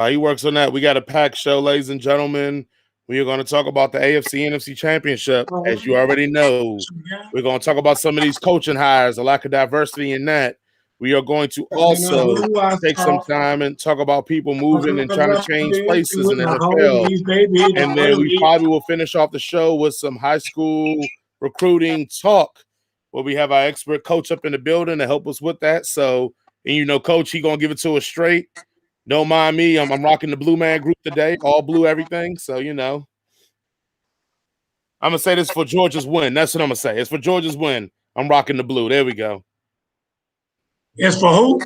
He works on that. We got a packed show, ladies and gentlemen. We are going to talk about the AFC.NFC Championship, as you already know. We're going to talk about some of these coaching hires, the lack of diversity in that. We are going to also take some time and talk about people moving and trying to change places in the NFL. And then we probably will finish off the show with some high school recruiting talk, where we have our expert coach up in the building to help us with that. So, and you know, Coach, he going to give it to us straight. Don't mind me. I'm rocking the Blue Man Group today, all blue everything. So, you know, I'm going to say this for Georgia's win. That's what I'm going to say. It's for Georgia's win. I'm rocking the blue. There we go. It's for who?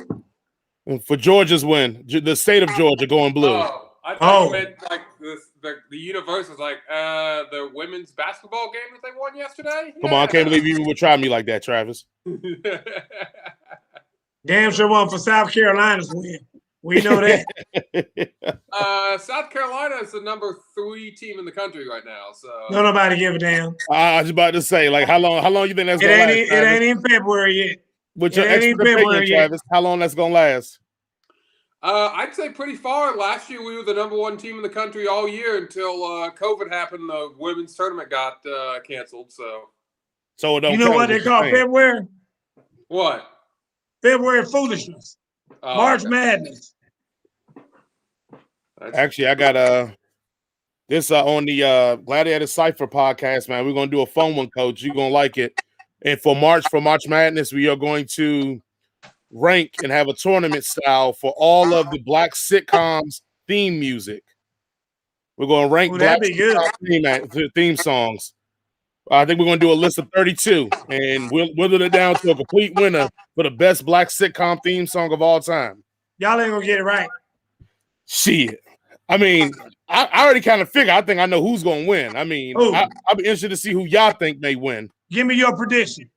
For Georgia's win. The state of Georgia going blue. Oh, I thought you meant like the universe was like the women's basketball game that they won yesterday. Come on, I can't believe you would try me like that, Travis. Damn sure one for South Carolina's win. We know that. South Carolina is the number 3 team in the country right now. So no, nobody give a damn. I was about to say, like, how long you think that's gonna last? It ain't in February yet. With your expert opinion, Travis, how long that's gonna last? I'd say pretty far. Last year we were the number 1 team in the country all year until COVID happened. The women's tournament got canceled. So it don't. You know what they call February? What? February foolishness. March Madness. Actually, I got this on the Gladiator Cypher podcast, man. We're gonna do a fun one, Coach. You're gonna like it. And for March Madness, we are going to rank and have a tournament style for all of the Black sitcoms theme music. We're going to rank Black theme songs. I think we're going to do a list of 32 and we'll whittle it down to a complete winner for the best Black sitcom theme song of all time. Y'all ain't going to get it right. Shit. I mean, I already kind of figure. I think I know who's going to win. I mean, I'll be interested to see who y'all think may win. Give me your prediction.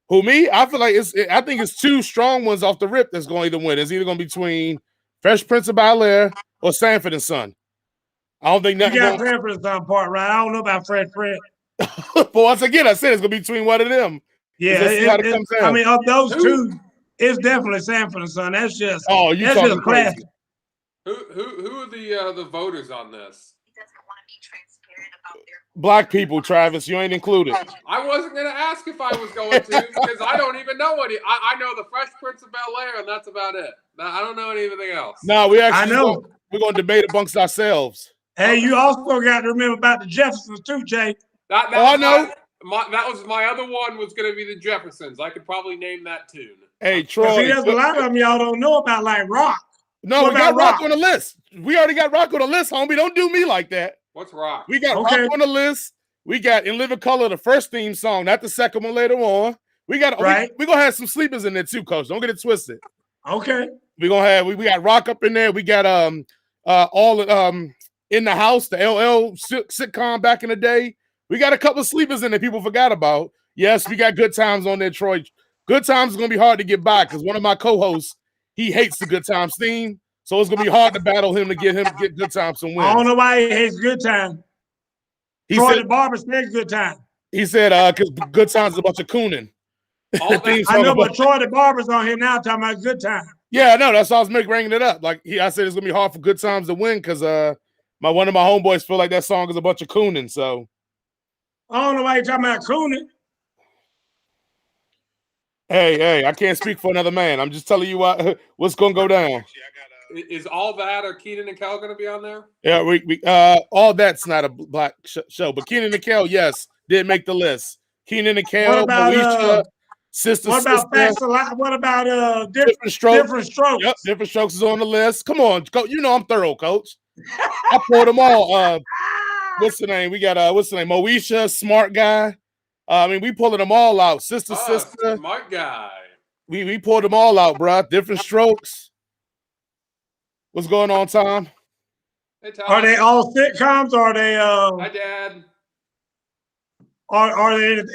Who, me? I feel like I think it's 2 strong ones off the rip that's going to either win. It's either going to be between Fresh Prince of Bel-Air or Sanford and Son. I don't think nothing. You got Sanford and Son part right. I don't know about Fresh Prince. But once again, I said it's going to be between one of them. Yeah, I mean, of those 2, it's definitely Sanford and Son. That's just talking classic. Who are the voters on this? Black people, Travis. You ain't included. I wasn't going to ask if I was going to because I don't even know what I know the Fresh Prince of Bel-Air, and that's about it. I don't know anything else. No, we're going to debate amongst ourselves. Hey, you also got to remember about the Jeffersons too, Jay. I know. That was my other one was going to be the Jeffersons. I could probably name that tune. Hey, Troy. See, there's a lot of them y'all don't know about, like Rock. No, we got Rock on the list. We already got Rock on the list, homie. Don't do me like that. What's Rock? We got Rock on the list. We got In Living Color, the first theme song, not the second one later on. We got we're gonna have some sleepers in there too, Coach. Don't get it twisted. Okay. We're gonna have we got Rock up in there. We got all In the House, the LL sitcom back in the day. We got a couple of sleepers in there people forgot about. Yes, we got Good Times on there, Troy. Good Times is gonna be hard to get by because one of my co-hosts, he hates the Good Times theme. So it's gonna be hard to battle him to get Good Times some wins. I don't know why he hates Good Time. Troy the Barber said Good Time. He said because Good Times is a bunch of cooning. I know, but Troy the Barber's on here now talking about Good Time. Yeah, I know. That's why I was bringing it up. Like I said, it's gonna be hard for Good Times to win because one of my homeboys feel like that song is a bunch of cooning. So I don't know why you're talking about cooning. Hey, I can't speak for another man. I'm just telling you what's gonna go down. Is All That or Keenan and Kel going to be on there? Yeah, we All That's not a Black show, but Keenan and Kel, yes, did make the list. Keenan and Kel, Moesha, Sister. What about Facts a Lot? What about Different Strokes? Different Strokes. Yep, Different Strokes is on the list. Come on, Coach. You know I'm thorough, Coach. I poured them all. What's the name? We got Moesha, Smart Guy. I mean, we pulling them all out. Sister. Smart Guy. We pulled them all out, bro. Different Strokes. What's going on, Tom? Hey, Tom. Are they all sitcoms? Or are they? Hi, Dad.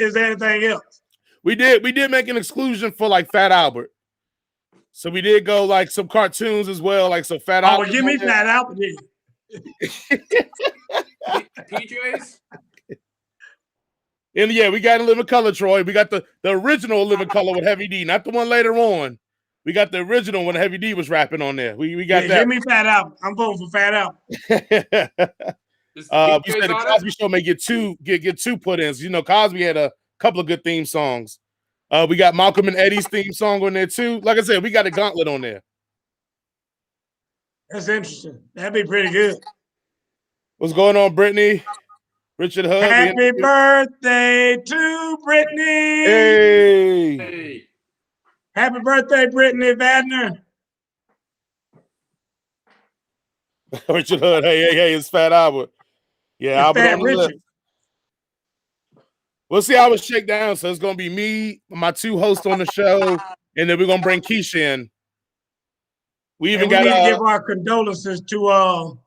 Is there anything else? We did make an exclusion for like Fat Albert. So we did go like some cartoons as well, like some Fat Albert. Oh, give me Fat Albert. PJs. And yeah, we got In Living Color, Troy. We got the original Living Color with Heavy D, not the one later on. We got the original when Heavy D was rapping on there. We got that. Give me Fat Albert. I'm voting for Fat Albert. You said the Cosby Show may get two put-ins. You know, Cosby had a couple of good theme songs. We got Malcolm and Eddie's theme song on there too. Like I said, we got a gauntlet on there. That's interesting. That'd be pretty good. What's going on, Brittany? Richard Hood. Happy birthday to Brittany. Hey. Happy birthday, Brittany Vadner. Richard Hood. Hey, it's Fat Albert. Yeah, Albert on the list. We'll see how it shake down. So it's going to be me, my two hosts on the show, and then we're going to bring Keisha in. We need to give our condolences to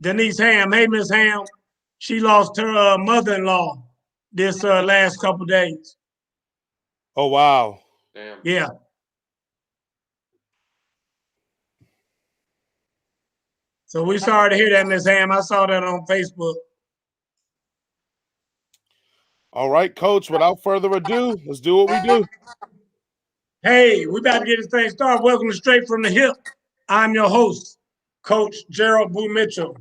Denise Ham. Hey, Miss Ham. She lost her mother-in-law this last couple days. Oh, wow. Damn. Yeah. So we're sorry to hear that, Miss Ham. I saw that on Facebook. All right, Coach, without further ado, let's do what we do. Hey, we about to get this thing started. Welcome to Straight from the Hip. I'm your host, Coach Gerald Boo Mitchell,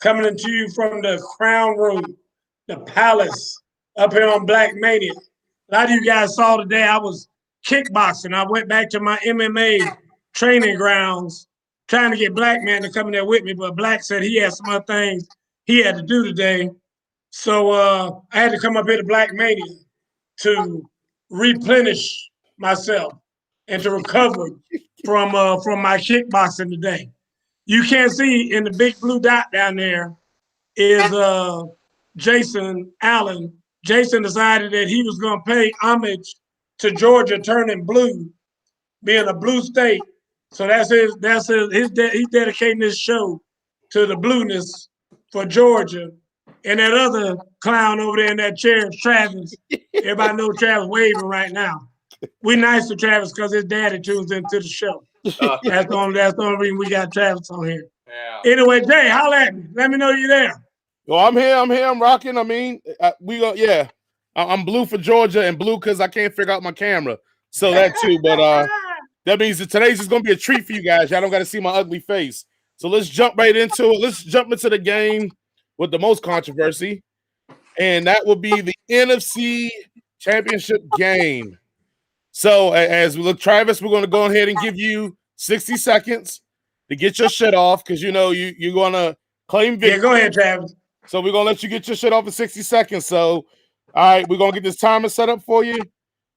coming to you from the Crown Room, the Palace, up here on Black Mania. A lot of you guys saw today I was kickboxing. I went back to my MMA training grounds, trying to get Black Man to come in there with me, but Black said he had some other things he had to do today. So I had to come up here to Black Mania to replenish myself and to recover from my kickboxing today. You can't see in the big blue dot down there is Jason Allen. Jason decided that he was going to pay homage to Georgia turning blue, being a blue state. So he's dedicating this show to the blueness for Georgia. And that other clown over there in that chair is Travis. Everybody knows Travis waving right now. We nice to Travis because his daddy tunes into the show. That's the only reason we got Travis on here. Yeah. Anyway, Jay, holla at me. Let me know you're there. Well, I'm here. I'm rocking. I mean, I'm blue for Georgia and blue because I can't figure out my camera. So that too. But that means that today's is going to be a treat for you guys. Y'all don't got to see my ugly face. So let's jump right into it. Let's jump into the game with the most controversy, and that will be the NFC Championship game. So as we look, Travis, we're going to go ahead and give you 60 seconds to get your shit off because you know you're going to claim victory. Yeah, go ahead, Travis. So we're going to let you get your shit off in 60 seconds. So, all right, we're going to get this timer set up for you.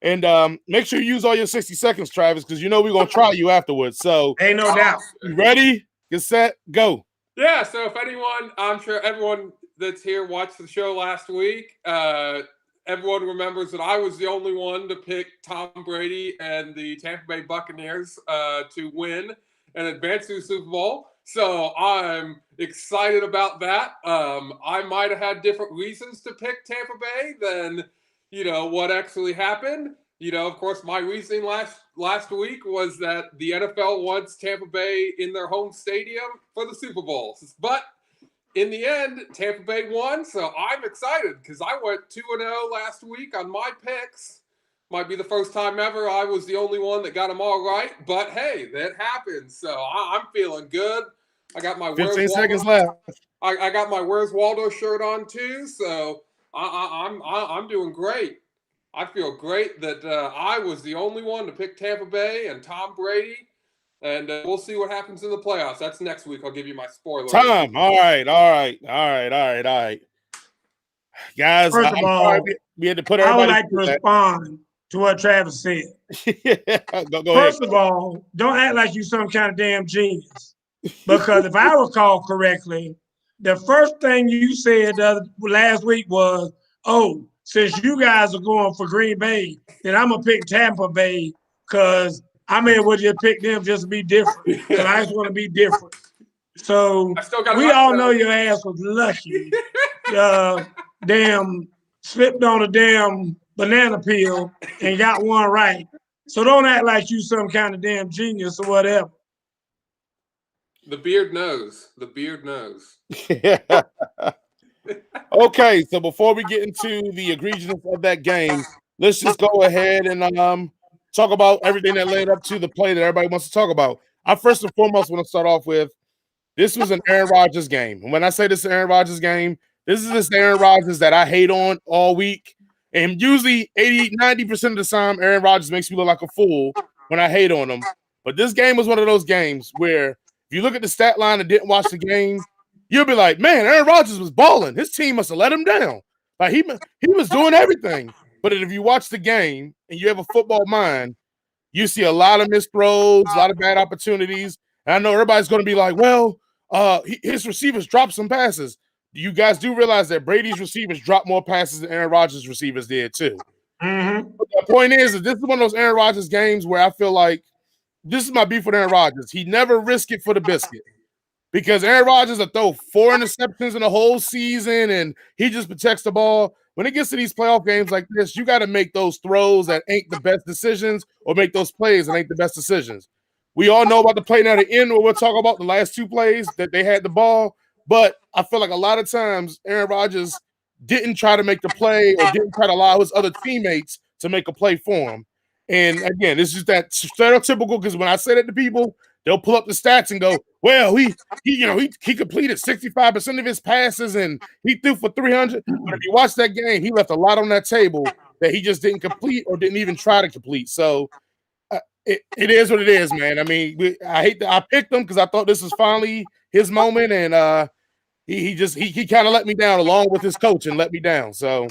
And make sure you use all your 60 seconds, Travis, because you know we're going to try you afterwards. So ain't no doubt. You ready? Get set, go. Yeah, so if anyone, I'm sure everyone that's here watched the show last week. Everyone remembers that I was the only one to pick Tom Brady and the Tampa Bay Buccaneers to win and advance to the Super Bowl. So I'm excited about that. I might have had different reasons to pick Tampa Bay than, what actually happened. Of course, my reasoning last week was that the NFL wants Tampa Bay in their home stadium for the Super Bowl. But in the end, Tampa Bay won, so I'm excited because I went 2-0 last week on my picks. Might be the first time ever I was the only one that got them all right, but hey, that happens. So I'm feeling good. I got my 15 seconds left. I got my Where's Waldo shirt on too, so I'm doing great. I feel great that I was the only one to pick Tampa Bay and Tom Brady. And we'll see what happens in the playoffs. That's next week. I'll give you my spoiler. Time. All right. Guys, first of all, we had to put everybody. I would like to respond to what Travis said. go First ahead. of all, don't act like you're some kind of damn genius. Because if I recall correctly, the first thing you said last week was, oh, since you guys are going for Green Bay, then I'm going to pick Tampa Bay because I may as well just pick them just to be different. Because I just want to be different. So we all know your ass was lucky. Damn, slipped on a damn banana peel and got one right. So don't act like you some kind of damn genius or whatever. The beard knows. The beard knows. Okay, so before we get into the egregiousness of that game, let's just go ahead and talk about everything that led up to the play that everybody wants to talk about. I first and foremost want to start off with this was an Aaron Rodgers game. And when I say this is an Aaron Rodgers game, this is this Aaron Rodgers that I hate on all week. And usually 90% of the time, Aaron Rodgers makes me look like a fool when I hate on him. But this game was one of those games where if you look at the stat line and didn't watch the game, you'll be like, man, Aaron Rodgers was balling. His team must have let him down. Like he was doing everything. But if you watch the game and you have a football mind, you see a lot of missed throws, a lot of bad opportunities. And I know everybody's going to be like, well, his receivers dropped some passes. You guys do realize that Brady's receivers dropped more passes than Aaron Rodgers' receivers did too. Mm-hmm. But the point is this is one of those Aaron Rodgers games where I feel like this is my beef with Aaron Rodgers. He never risked it for the biscuit because Aaron Rodgers will throw 4 interceptions in the whole season and he just protects the ball. When it gets to these playoff games like this, you got to make those throws that ain't the best decisions or make those plays that ain't the best decisions. We all know about the play near the end where we'll talk about the last 2 plays that they had the ball. But I feel like a lot of times Aaron Rodgers didn't try to make the play or didn't try to allow his other teammates to make a play for him. And again, it's just that stereotypical because when I say that to people, they'll pull up the stats and go, well, he completed 65% of his passes and he threw for 300. But if you watch that game, he left a lot on that table that he just didn't complete or didn't even try to complete. So it is what it is, man. I mean, I picked him because I thought this was finally his moment, and he kind of let me down along with his coach and let me down. So,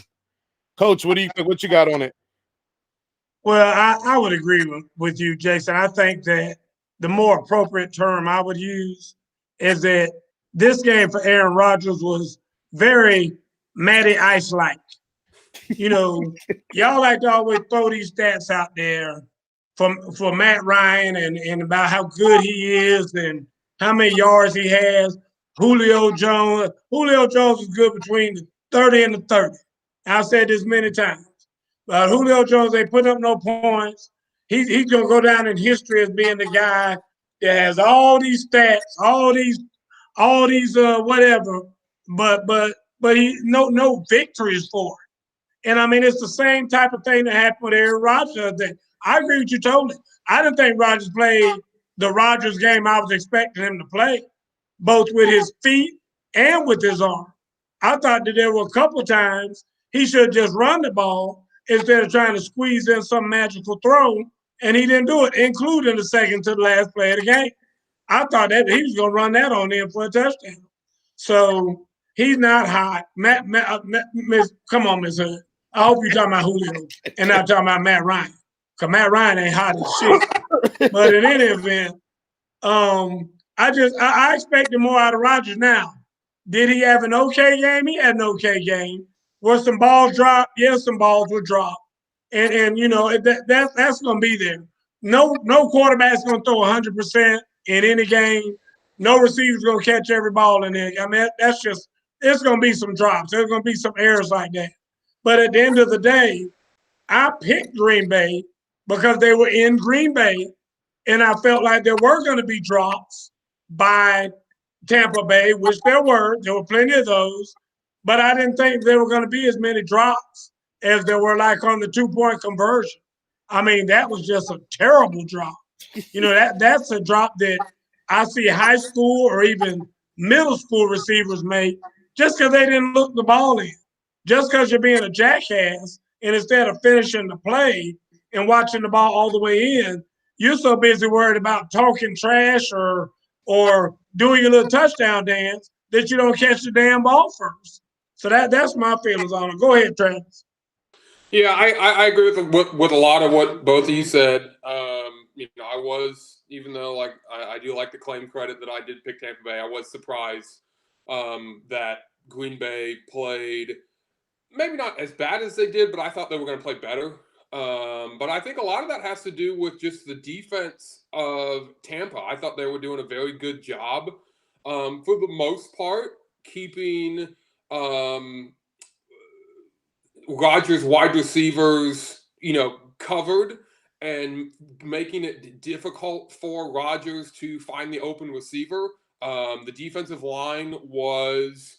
Coach, what you got on it? Well, I would agree with you, Jason. I think that the more appropriate term I would use is that this game for Aaron Rodgers was very Matty Ice-like. You know, y'all like to always throw these stats out there for Matt Ryan and about how good he is and how many yards he has. Julio Jones is good between the 30 and the 30. I've said this many times. But Julio Jones ain't putting up no points. He's gonna go down in history as being the guy that has all these stats, all these whatever, but he no victories for it. And I mean, it's the same type of thing that happened with Aaron Rodgers. I agree with you totally. I didn't think Rodgers played the Rodgers game I was expecting him to play, both with his feet and with his arm. I thought that there were a couple of times he should just run the ball instead of trying to squeeze in some magical throw, and he didn't do it, including the second to the last play of the game. I thought that he was going to run that on in for a touchdown. So he's not hot. Come on, Ms. Hood. I hope you're talking about Julio and not talking about Matt Ryan, because Matt Ryan ain't hot as shit. But in any event, I expected more out of Rodgers now. Did he have an okay game? He had an okay game. Were some balls dropped? Yes, some balls were dropped. And you know, that's going to be there. No quarterback's going to throw 100% in any game. No receiver's going to catch every ball in there. I mean, it's going to be some drops. There's going to be some errors like that. But at the end of the day, I picked Green Bay because they were in Green Bay, and I felt like there were going to be drops by Tampa Bay, which there were. There were plenty of those. But I didn't think there were going to be as many drops as there were like on the 2-point conversion. I mean, that was just a terrible drop. You know, that's a drop that I see high school or even middle school receivers make just because they didn't look the ball in. Just because you're being a jackass and instead of finishing the play and watching the ball all the way in, you're so busy worried about talking trash or doing your little touchdown dance that you don't catch the damn ball first. So that's my feelings on it. Go ahead, Travis. Yeah, I agree with a lot of what both of you said. You know, I was, even though like I do like to claim credit that I did pick Tampa Bay, I was surprised that Green Bay played maybe not as bad as they did, but I thought they were going to play better. But I think a lot of that has to do with just the defense of Tampa. I thought they were doing a very good job for the most part, keeping Rodgers' wide receivers, you know, covered and making it difficult for Rodgers to find the open receiver. The defensive line was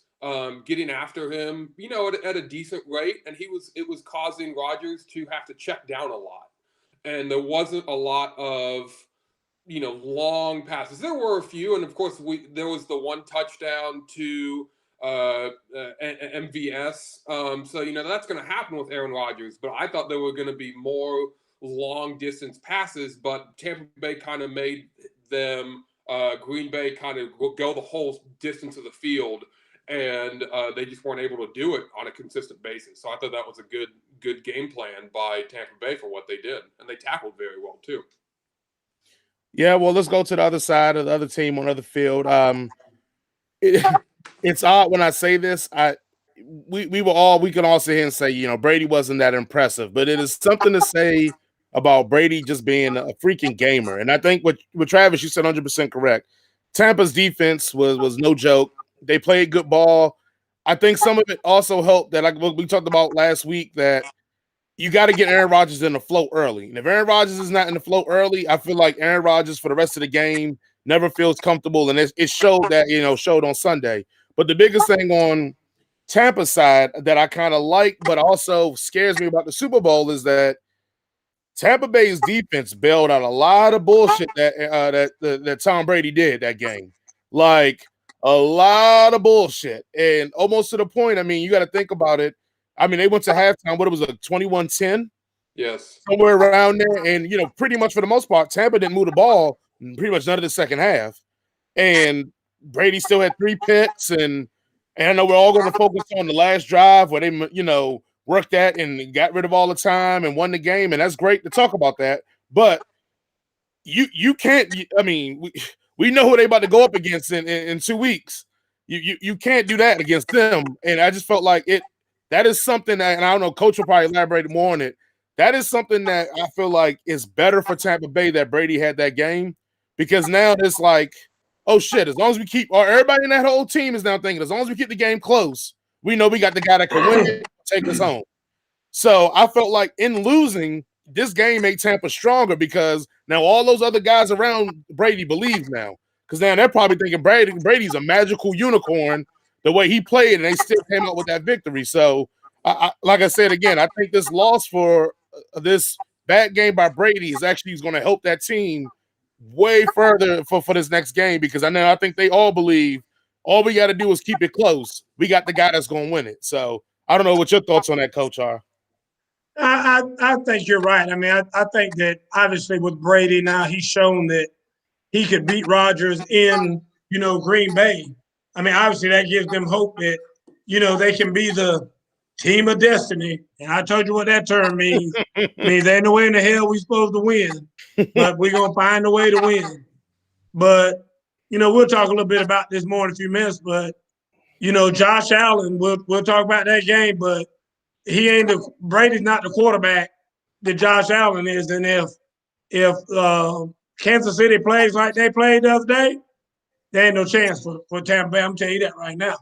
getting after him, you know, at a decent rate, and it was causing Rodgers to have to check down a lot. and there wasn't a lot of long passes. There were a few, and of course there was the one touchdown to MVS. So that's going to happen with Aaron Rodgers. But I thought there were going to be more long distance passes, but Tampa Bay kind of made them Green Bay kind of go the whole distance of the field, and they just weren't able to do it on a consistent basis. So I thought that was a good game plan by Tampa Bay for what they did, and they tackled very well too. Yeah, well, let's go to the other side of the other team on the other field. It's odd when I say this. We can all sit here and say, Brady wasn't that impressive, but it is something to say about Brady just being a freaking gamer. And I think with Travis, you said 100% correct. Tampa's defense was no joke. They played good ball. I think some of it also helped that, like what we talked about last week, that you got to get Aaron Rodgers in the flow early. And if Aaron Rodgers is not in the flow early, I feel like Aaron Rodgers for the rest of the game never feels comfortable. And it showed that, showed on Sunday. But the biggest thing on Tampa's side that I kind of like, but also scares me about the Super Bowl is that Tampa Bay's defense bailed out a lot of bullshit that Tom Brady did that game. Like a lot of bullshit. And almost to the point, I mean, you got to think about it. I mean, they went to halftime. What it was, a 21-10? Yes. Somewhere around there. And, pretty much for the most part, Tampa didn't move the ball pretty much none of the second half. And Brady still had 3 picks. And I know we're all going to focus on the last drive where they, worked that and got rid of all the time and won the game. And that's great to talk about that. But you can't, I mean, we know who they about to go up against in 2 weeks. You can't do that against them. And I just felt like that is something that, and I don't know, Coach will probably elaborate more on it. That is something that I feel like is better for Tampa Bay that Brady had that game, because now it's like, oh shit, as long as we keep, or everybody in that whole team is now thinking, as long as we keep the game close, we know we got the guy that can win it, take us home. So I felt like in losing, this game made Tampa stronger because now all those other guys around Brady believe now. Because now they're probably thinking Brady's a magical unicorn the way he played, and they still came out with that victory. So, like I said again, I think this loss for this bad game by Brady is actually going to help that team way further for this next game, because I think they all believe all we got to do is keep it close. We got the guy that's going to win it. So I don't know what your thoughts on that, Coach, are. I think you're right. I mean, I think that obviously with Brady now, he's shown that he could beat Rodgers in, Green Bay. I mean, obviously that gives them hope that, they can be the team of destiny. And I told you what that term means. It means there ain't no way in the hell we supposed to win, but we're going to find a way to win. But, we'll talk a little bit about this more in a few minutes, but, Josh Allen, we'll talk about that game, but Brady's not the quarterback that Josh Allen is. And if Kansas City plays like they played the other day, there ain't no chance for Tampa Bay. I'm telling you that right now.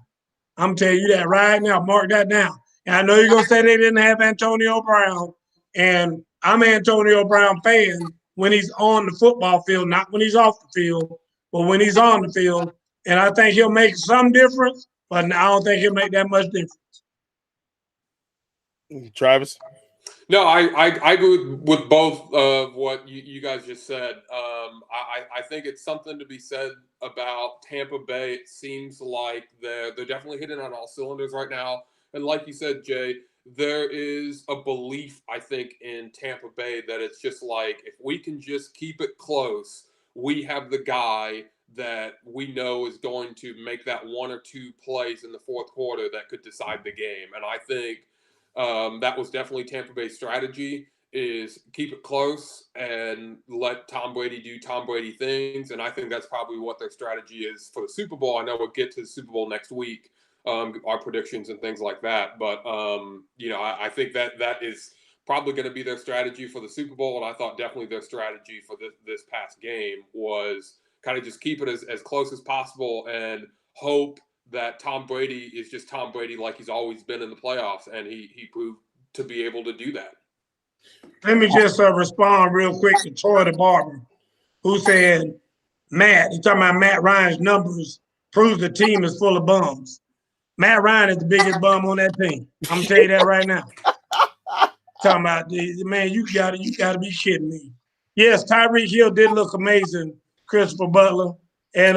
I'm telling you that right now. Mark that down. And I know you're going to say they didn't have Antonio Brown. And I'm an Antonio Brown fan when he's on the football field, not when he's off the field, but when he's on the field. And I think he'll make some difference, but I don't think he'll make that much difference. Travis? No, I agree with both of what you guys just said. I think it's something to be said about Tampa Bay. It seems like they're definitely hitting on all cylinders right now. And like you said, Jay, there is a belief, I think, in Tampa Bay that it's just like, if we can just keep it close, we have the guy that we know is going to make that 1 or 2 plays in the fourth quarter that could decide the game. And I think that was definitely Tampa Bay's strategy, is keep it close and let Tom Brady do Tom Brady things. And I think that's probably what their strategy is for the Super Bowl. I know we'll get to the Super Bowl next week, our predictions and things like that. But, I think that is probably going to be their strategy for the Super Bowl. And I thought definitely their strategy for this past game was kind of just keep it as close as possible and hope that Tom Brady is just Tom Brady like he's always been in the playoffs, and he proved to be able to do that. Let me just respond real quick to Troy the Barber, who said, he's talking about Matt Ryan's numbers proves the team is full of bums. Matt Ryan is the biggest bum on that team. I'm going to tell you that right now. Talking about man, you gotta be kidding me. Yes, Tyreek Hill did look amazing, Christopher Butler. And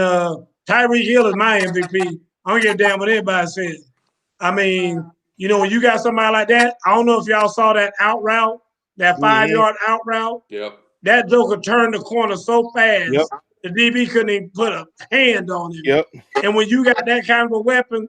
Tyreek Hill is my MVP. I don't give a damn what anybody says. I mean, you know, when you got somebody like that, I don't know if y'all saw that out route, that 5-yard out route. Yep. That joker turned the corner so fast, Yep. the DB couldn't even put a hand on him. Yep. And when you got that kind of a weapon,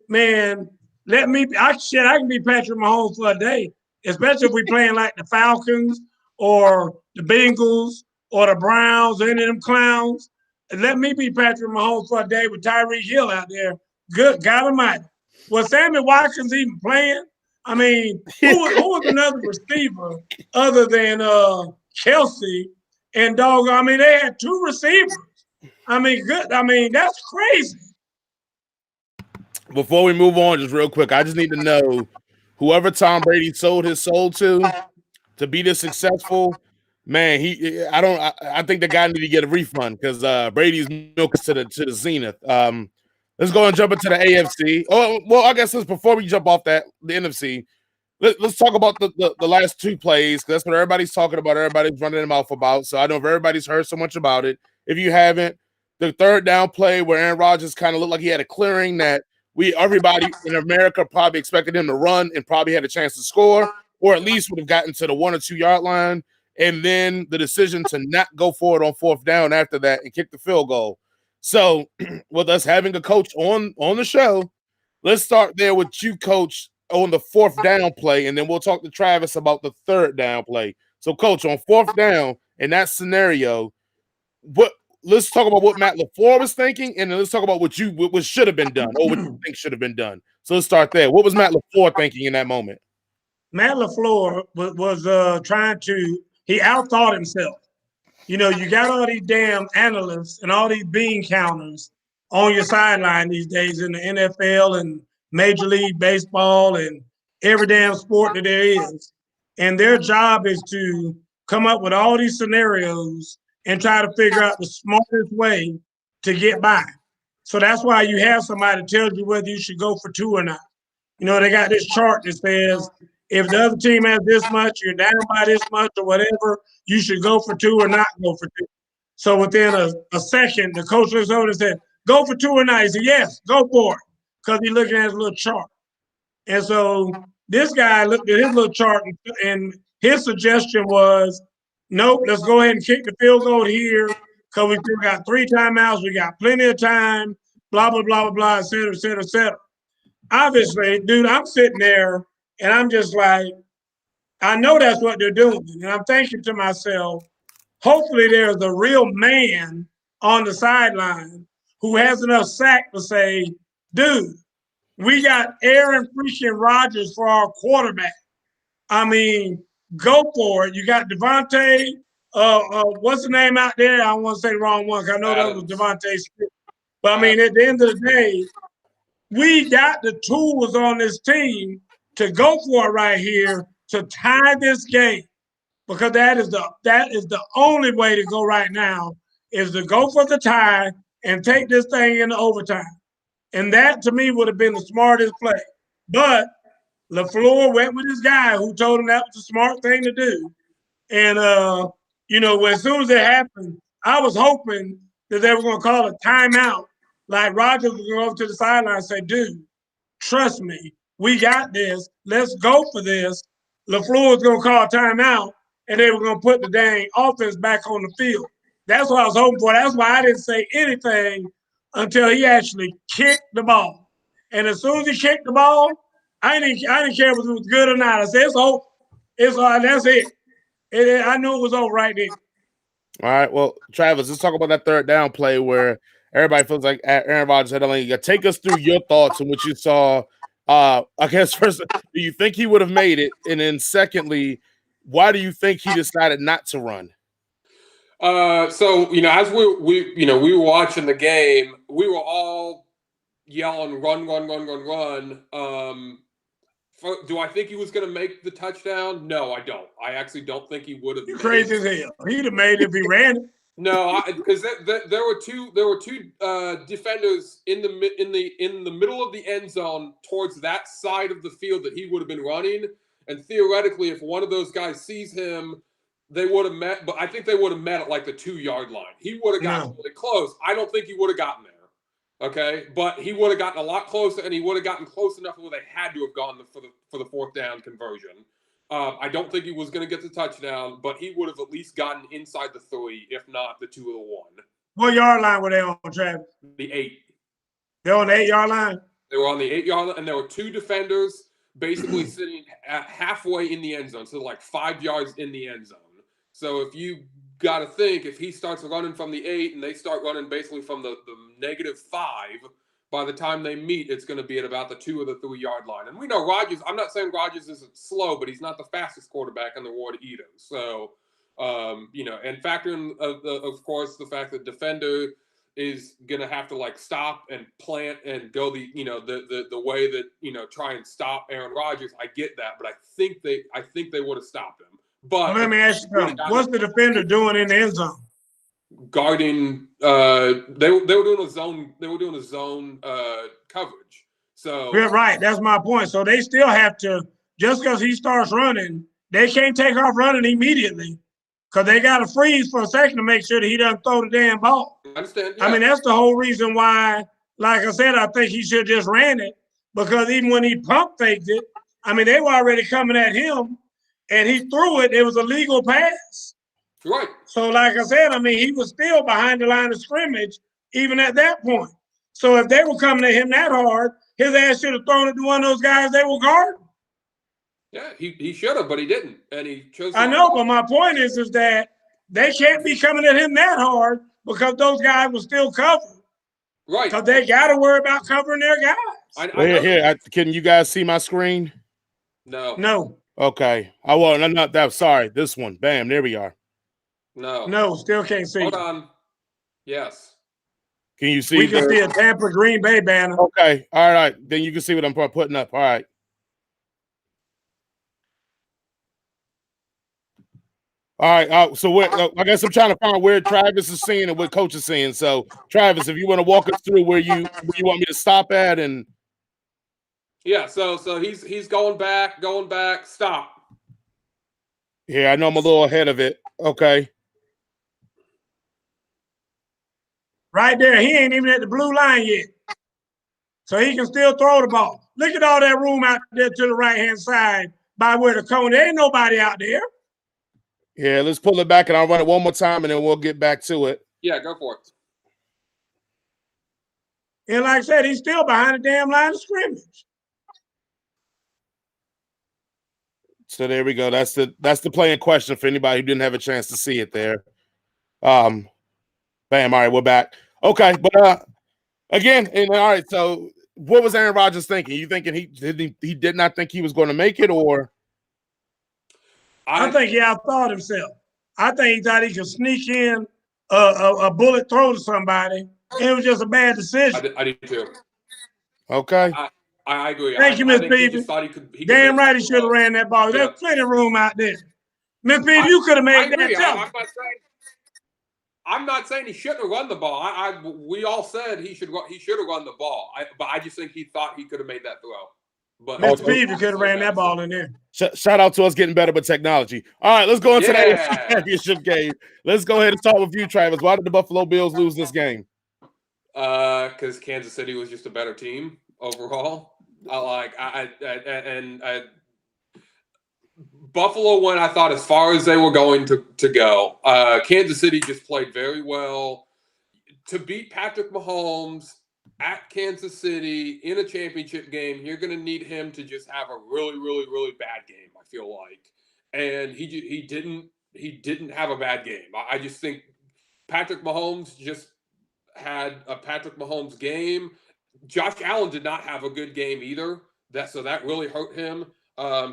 man, I can be Patrick Mahomes for a day, especially if we playing like the Falcons or the Bengals or the Browns or any of them clowns. Let me be Patrick Mahomes for a day with Tyreek Hill out there. Good God Almighty. Was Sammy Watkins even playing? I mean, who was another receiver other than Kelsey and Dog? I mean, they had 2 receivers. I mean, good. I mean, that's crazy. Before we move on, just real quick, I just need to know whoever Tom Brady sold his soul to be this successful, man. I think the guy need to get a refund because Brady's milk to the zenith. Let's go and jump into the AFC. Oh, well, I guess before we jump off the NFC, let's talk about the last 2 plays because that's what everybody's talking about. Everybody's running their mouth about. So I know if everybody's heard so much about it. If you haven't, the 3rd down play where Aaron Rodgers kind of looked like he had a clearing that everybody in America probably expected him to run and probably had a chance to score, or at least would have gotten to the 1 or 2 yard line. And then the decision to not go for it on 4th down after that and kick the field goal. So with us having a coach on the show, let's start there with you, Coach, on the 4th down play, and then we'll talk to Travis about the 3rd down play. So, Coach, on 4th down in that scenario, let's talk about what Matt LaFleur was thinking, and then let's talk about what should have been done or what you think should have been done. So let's start there. What was Matt LaFleur thinking in that moment? Matt LaFleur was trying to – he outthought himself. You know, you got all these damn analysts and all these bean counters on your sideline these days in the NFL and Major League Baseball and every damn sport that there is. And their job is to come up with all these scenarios and try to figure out the smartest way to get by. So that's why you have somebody tell you whether you should go for 2 or not. You know, they got this chart that says if the other team has this much, you're down by this much or whatever, you should go for 2 or not go for 2. So within a second, the coach looks over and said, go for 2 or not. He said, yes, go for it, because he's looking at his little chart. And so this guy looked at his little chart, and his suggestion was, nope, let's go ahead and kick the field goal here because we still got 3 timeouts. We got plenty of time, blah, blah, blah, blah, blah, et cetera, et cetera, et cetera. Obviously, dude, I'm sitting there, and I'm just like, I know that's what they're doing. And I'm thinking to myself, hopefully there's a real man on the sideline who has enough sack to say, dude, we got Aaron freaking Rodgers for our quarterback. I mean, go for it. You got Devontae, what's the name out there? I don't want to say the wrong one because I know that was Devontae Smith. But I mean, at the end of the day, we got the tools on this team to go for it right here to tie this game, because that is the only way to go right now is to go for the tie and take this thing into overtime. And that to me would have been the smartest play. But LaFleur went with his guy who told him that was the smart thing to do. And you know, as soon as it happened, I was hoping that they were going to call a timeout. Like Rodgers was going to go over to the sideline and say, dude, trust me, we got this. Let's go for this. LaFleur was going to call a timeout, and they were going to put the dang offense back on the field. That's what I was hoping for. That's why I didn't say anything until he actually kicked the ball. And as soon as he kicked the ball, I didn't care if it was good or not. I said, it's over. It's all right. That's it. I knew it was over right there. All right. Well, Travis, let's talk about that 3rd down play where everybody feels like Aaron Rodgers had only. Take us through your thoughts on what you saw. I guess first, do you think he would have made it? And then secondly, why do you think he decided not to run? So, you know, as we were watching the game, we were all yelling, run. Do I think he was going to make the touchdown? No, I don't. I actually don't think he would have. You're crazy as hell. He'd have made it if he ran it. No, because there were two defenders in the middle of the end zone towards that side of the field that he would have been running, And theoretically, if one of those guys sees him, they would have met. But I think they would have met at like the 2-yard line. He would have gotten really close. I don't think he would have gotten there. Okay, but he would have gotten a lot closer, and he would have gotten close enough where they had to have gone for the 4th down conversion. I don't think he was going to get the touchdown, but he would have at least gotten inside the 3, if not the 2 or the 1. What yard line were they on, Travis? The 8. They're on the 8-yard line? They were on the 8-yard line, and there were 2 defenders basically sitting at halfway in the end zone, so like 5 yards in the end zone. So if you got to think, if he starts running from the 8 and they start running basically from the -5, by the time they meet, it's going to be at about the 2 or the 3-yard line. And we know Rodgers, I'm not saying Rodgers isn't slow, but he's not the fastest quarterback in the world either. So, and factor in, of course, the fact that defender is going to have to like stop and plant and go the way that, try and stop Aaron Rodgers. I get that, but I think they would have stopped him. But let me ask you something. What's the defender doing in the end zone? Guarding, they were doing a zone coverage. So yeah, right. That's my point. So they still have to, just because he starts running, they can't take off running immediately because they got to freeze for a second to make sure that he doesn't throw the damn ball. I understand. Yeah. I mean, that's the whole reason why, like I said, I think he should have just ran it, because even when he pump faked it, I mean, they were already coming at him and he threw it. It was a legal pass. Right. So, like I said, I mean, he was still behind the line of scrimmage even at that point. So if they were coming at him that hard, his ass should have thrown it to one of those guys they were guarding. Yeah, he should have, but he didn't, and he chose. I know, but my point is that they can't be coming at him that hard because those guys were still covered. Right. Because they got to worry about covering their guys. Can you guys see my screen? No. No. Okay. I will. I'm not that. Sorry. This one. Bam. There we are. No, still can't see. Hold on. Yes. Can you see? We can see a Tampa Green Bay banner. Okay. All right. Then you can see what I'm putting up. All right. All right. So I guess I'm trying to find where Travis is seeing and what Coach is seeing. So Travis, if you want to walk us through where you want me to stop at, and yeah. So he's going back. Stop. Yeah, I know I'm a little ahead of it. Okay. Right there. He ain't even at the blue line yet. So he can still throw the ball. Look at all that room out there to the right-hand side by where the cone. There ain't nobody out there. Yeah, let's pull it back and I'll run it one more time and then we'll get back to it. Yeah, go for it. And like I said, he's still behind the damn line of scrimmage. So there we go. That's the play in question for anybody who didn't have a chance to see it there. Bam. All right, we're back. Okay, but again, and all right. So, what was Aaron Rodgers thinking? You thinking he did not think he was going to make it, or? I think he outthought himself. I think he thought he could sneak in a bullet throw to somebody. It was just a bad decision. I did too. Okay. I agree. Thank you, Miss Peavy. Damn right he should have ran that ball. There's plenty of room out there. Miss Peavy, you could have made that too. I'm not saying he shouldn't have run the ball. We all said he should have run the ball. But I just think he thought he could have made that throw. But Mr. Peavy could have ran that ball in there. Shout out to us getting better with technology. All right, let's go into the AFC Championship game. Let's go ahead and start with you, Travis. Why did the Buffalo Bills lose this game? Because Kansas City was just a better team overall. Buffalo went, I thought, as far as they were going to go. Kansas City just played very well. To beat Patrick Mahomes at Kansas City in a championship game, you're going to need him to just have a really, really, really bad game, I feel like. And he didn't have a bad game. I just think Patrick Mahomes just had a Patrick Mahomes game. Josh Allen did not have a good game either. So that really hurt him.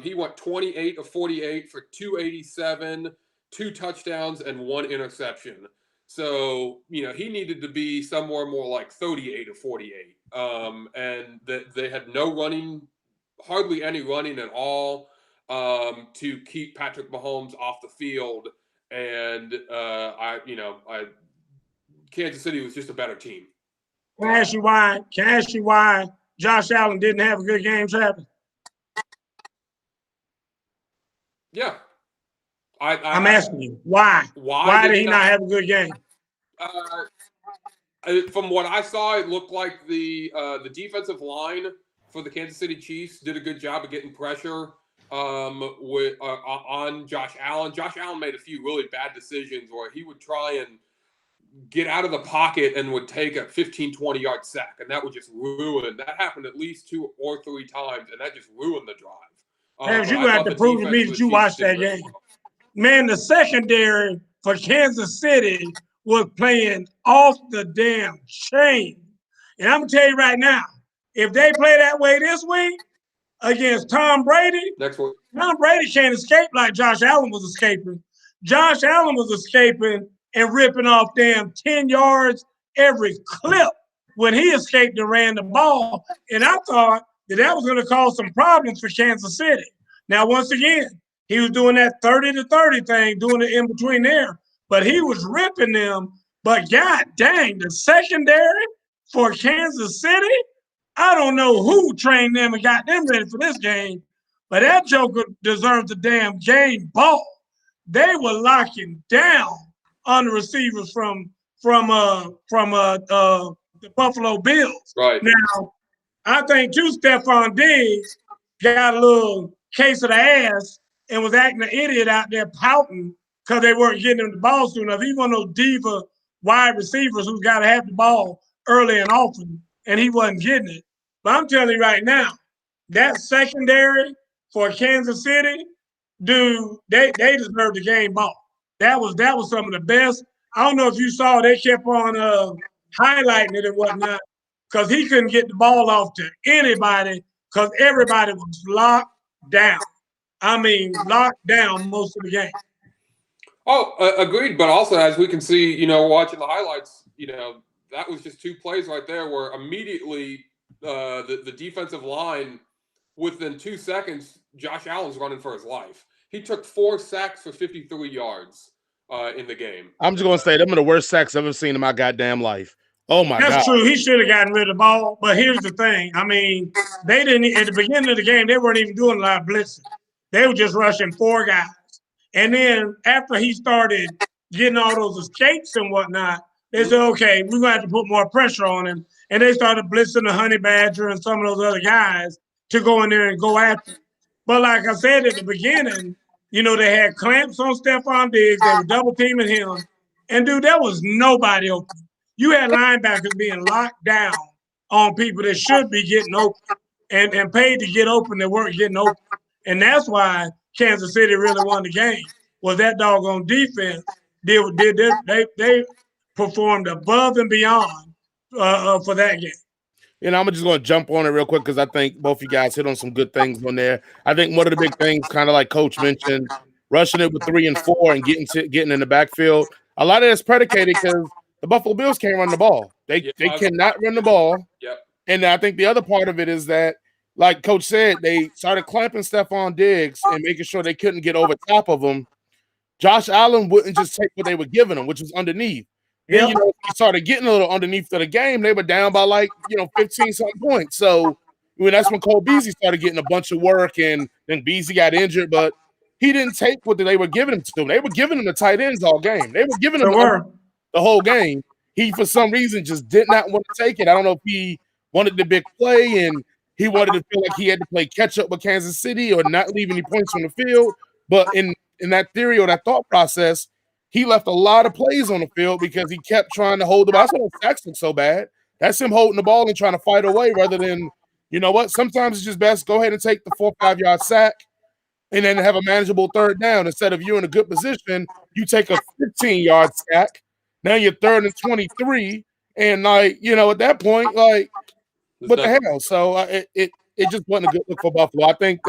He went 28 of 48 for 287, 2 touchdowns, and 1 interception. So, he needed to be somewhere more like 38 of 48. And they had no running, hardly any running at all, to keep Patrick Mahomes off the field. And, Kansas City was just a better team. Can I ask you why Josh Allen didn't have a good game, Travis? Yeah. I'm asking you, why? Why did he not have a good game? From what I saw, it looked like the defensive line for the Kansas City Chiefs did a good job of getting pressure on Josh Allen. Josh Allen made a few really bad decisions where he would try and get out of the pocket and would take a 15, 20-yard sack, and that would just ruin. That happened at least 2 or 3 times, and that just ruined the drive. You're going to have to prove to me that you watched that game. Man, the secondary for Kansas City was playing off the damn chain. And I'm going to tell you right now, if they play that way this week against Tom Brady, Tom Brady can't escape like Josh Allen was escaping. Josh Allen was escaping and ripping off damn 10 yards every clip when he escaped and ran the ball. And I thought that was going to cause some problems for Kansas City. Now, once again, he was doing that 30 to 30 thing, doing it in between there, but he was ripping them. But God dang, the secondary for Kansas City, I don't know who trained them and got them ready for this game, but that joker deserves the damn game ball. They were locking down on the receivers from the Buffalo Bills. Right. Now, I think too, Stephon Diggs got a little case of the ass and was acting an idiot out there pouting because they weren't getting him the ball soon enough. He's one of those diva wide receivers who's got to have the ball early and often, and he wasn't getting it. But I'm telling you right now, that secondary for Kansas City, dude, they deserve the game ball. That was some of the best. I don't know if you saw, they kept on highlighting it and whatnot because he couldn't get the ball off to anybody because everybody was locked down. I mean, locked down most of the game. Oh, agreed. But also, as we can see, watching the highlights, that was just 2 plays right there where immediately the defensive line, within 2 seconds, Josh Allen's running for his life. He took 4 sacks for 53 yards in the game. I'm just going to say, them are the worst sacks I've ever seen in my goddamn life. Oh, my God. That's true. He should have gotten rid of the ball. But here's the thing. I mean, they didn't, at the beginning of the game, they weren't even doing a lot of blitzing. They were just rushing 4 guys. And then after he started getting all those escapes and whatnot, they said, okay, we're going to have to put more pressure on him. And they started blitzing the Honey Badger and some of those other guys to go in there and go after him. But like I said at the beginning, they had clamps on Stephon Diggs. They were double teaming him. And, dude, there was nobody open. You had linebackers being locked down on people that should be getting open and paid to get open that weren't getting open. And that's why Kansas City really won the game, was that doggone defense. They performed above and beyond for that game. I'm just going to jump on it real quick because I think both you guys hit on some good things on there. I think one of the big things, kind of like Coach mentioned, rushing it with 3 and 4 and getting in the backfield. A lot of that's predicated because the Buffalo Bills can't run the ball. They cannot run the ball. Yep. And I think the other part of it is that, like Coach said, they started clamping Stephon Diggs and making sure they couldn't get over top of him. Josh Allen wouldn't just take what they were giving him, which was underneath. Then, he started getting a little underneath of the game. They were down by 15-something points. So, that's when Cole Beasley started getting a bunch of work, and then Beasley got injured, but he didn't take what they were giving him to him. They were giving him the tight ends all game. They were giving him the whole game. He, for some reason, just did not want to take it. I don't know if he wanted the big play and he wanted to feel like he had to play catch-up with Kansas City or not leave any points on the field. But in that theory or that thought process, he left a lot of plays on the field because he kept trying to hold the ball. That's why the sacks look so bad. That's him holding the ball and trying to fight away rather than, sometimes it's just best go ahead and take the 4 or 5 yard sack and then have a manageable third down. Instead of you in a good position, you take a 15-yard sack. Now you're 3rd and 23. And, at that point, what the hell? So it just wasn't a good look for Buffalo. I think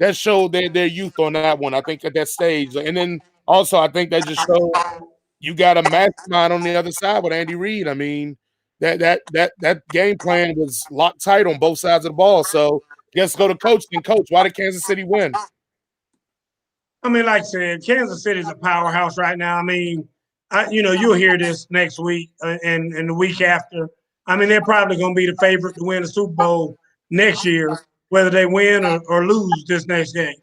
that showed their youth on that one. I think at that stage. And then also I think that just showed you got a mastermind on the other side with Andy Reid. I mean, that game plan was locked tight on both sides of the ball. So let's go to Coach. And Coach, why did Kansas City win? I mean, like I said, Kansas City's a powerhouse right now. I mean, you'll hear this next week and the week after. I mean, they're probably going to be the favorite to win the Super Bowl next year, whether they win or lose this next game.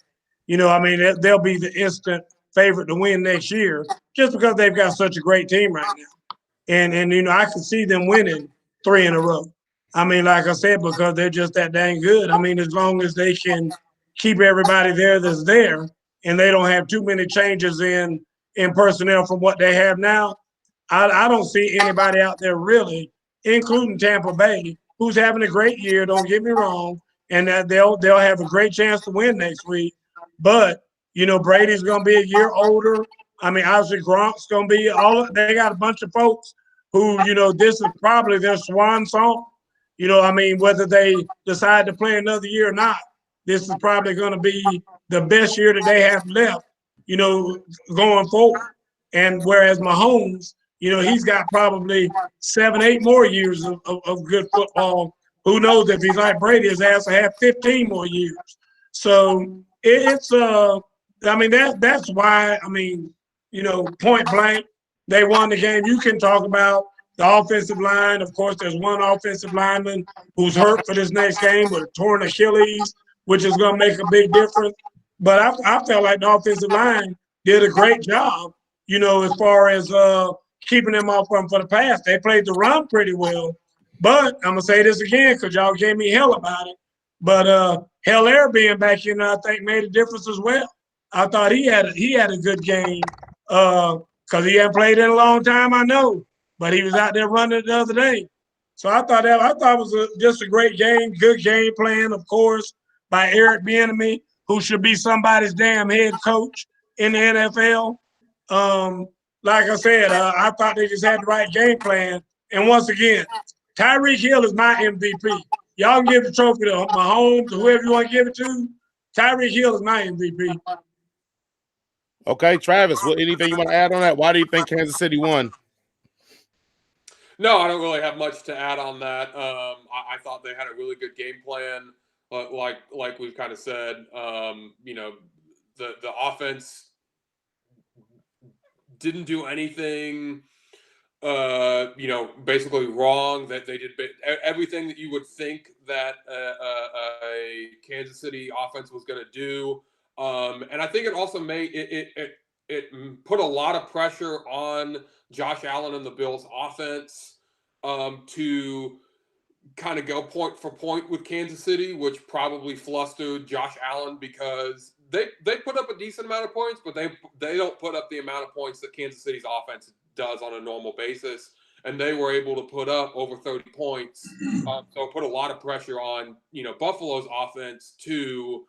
I mean, they'll be the instant favorite to win next year just because they've got such a great team right now. And I can see them winning 3 in a row. I mean, like I said, because they're just that dang good. I mean, as long as they can keep everybody there that's there and they don't have too many changes in personnel from what they have now, I don't see anybody out there really, including Tampa Bay, who's having a great year, don't get me wrong, and that they'll have a great chance to win next week. But, Brady's going to be a year older. I mean, obviously Gronk's going to be they got a bunch of folks who, this is probably their swan song. I mean, whether they decide to play another year or not, this is probably going to be the best year that they have left, going forward. And whereas Mahomes, he's got probably 7, 8 more years of good football. Who knows if he's like Brady, his ass will have 15 more years. So it's I mean, that's why, I mean, point blank, they won the game. You can talk about the offensive line. Of course, there's one offensive lineman who's hurt for this next game with a torn Achilles, which is going to make a big difference. But I felt like the offensive line did a great job, as far as keeping them off them for the pass. They played the run pretty well. But I'm going to say this again because y'all gave me hell about it. But Hilaire being back in, I think, made a difference as well. I thought he had a good game because he hadn't played in a long time, I know. But he was out there running the other day. So I thought it was just a great game, good game plan, of course, by Eric Bieniemy, who should be somebody's damn head coach in the NFL. Like I said, I thought they just had the right game plan. And once again, Tyreek Hill is my MVP. Y'all can give the trophy to Mahomes, whoever you want to give it to. Tyreek Hill is my MVP. Okay, Travis, anything you want to add on that? Why do you think Kansas City won? No, I don't really have much to add on that. I thought they had a really good game plan, like we've kind of said. The offense didn't do anything, basically wrong. That they did everything that you would think that a Kansas City offense was going to do. And I think it also made it put a lot of pressure on Josh Allen and the Bills offense to kind of go point for point with Kansas City, which probably flustered Josh Allen because they put up a decent amount of points, but they don't put up the amount of points that Kansas City's offense does on a normal basis. And they were able to put up over 30 points. So it put a lot of pressure on, Buffalo's offense to,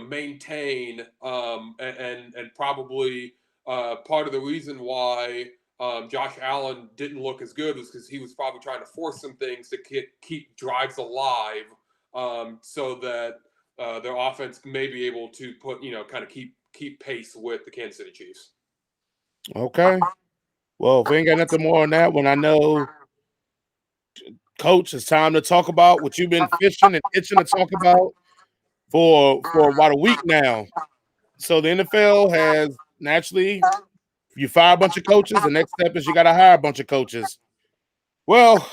maintain and probably part of the reason why Josh Allen didn't look as good was because he was probably trying to force some things to keep drives alive so that their offense may be able to put, kind of keep pace with the Kansas City Chiefs. Okay. Well, if we ain't got nothing more on that one, I know, Coach, it's time to talk about what you've been fishing and itching to talk about for about a week now. So the NFL has naturally, you fire a bunch of coaches, the next step is you got to hire a bunch of coaches. Well,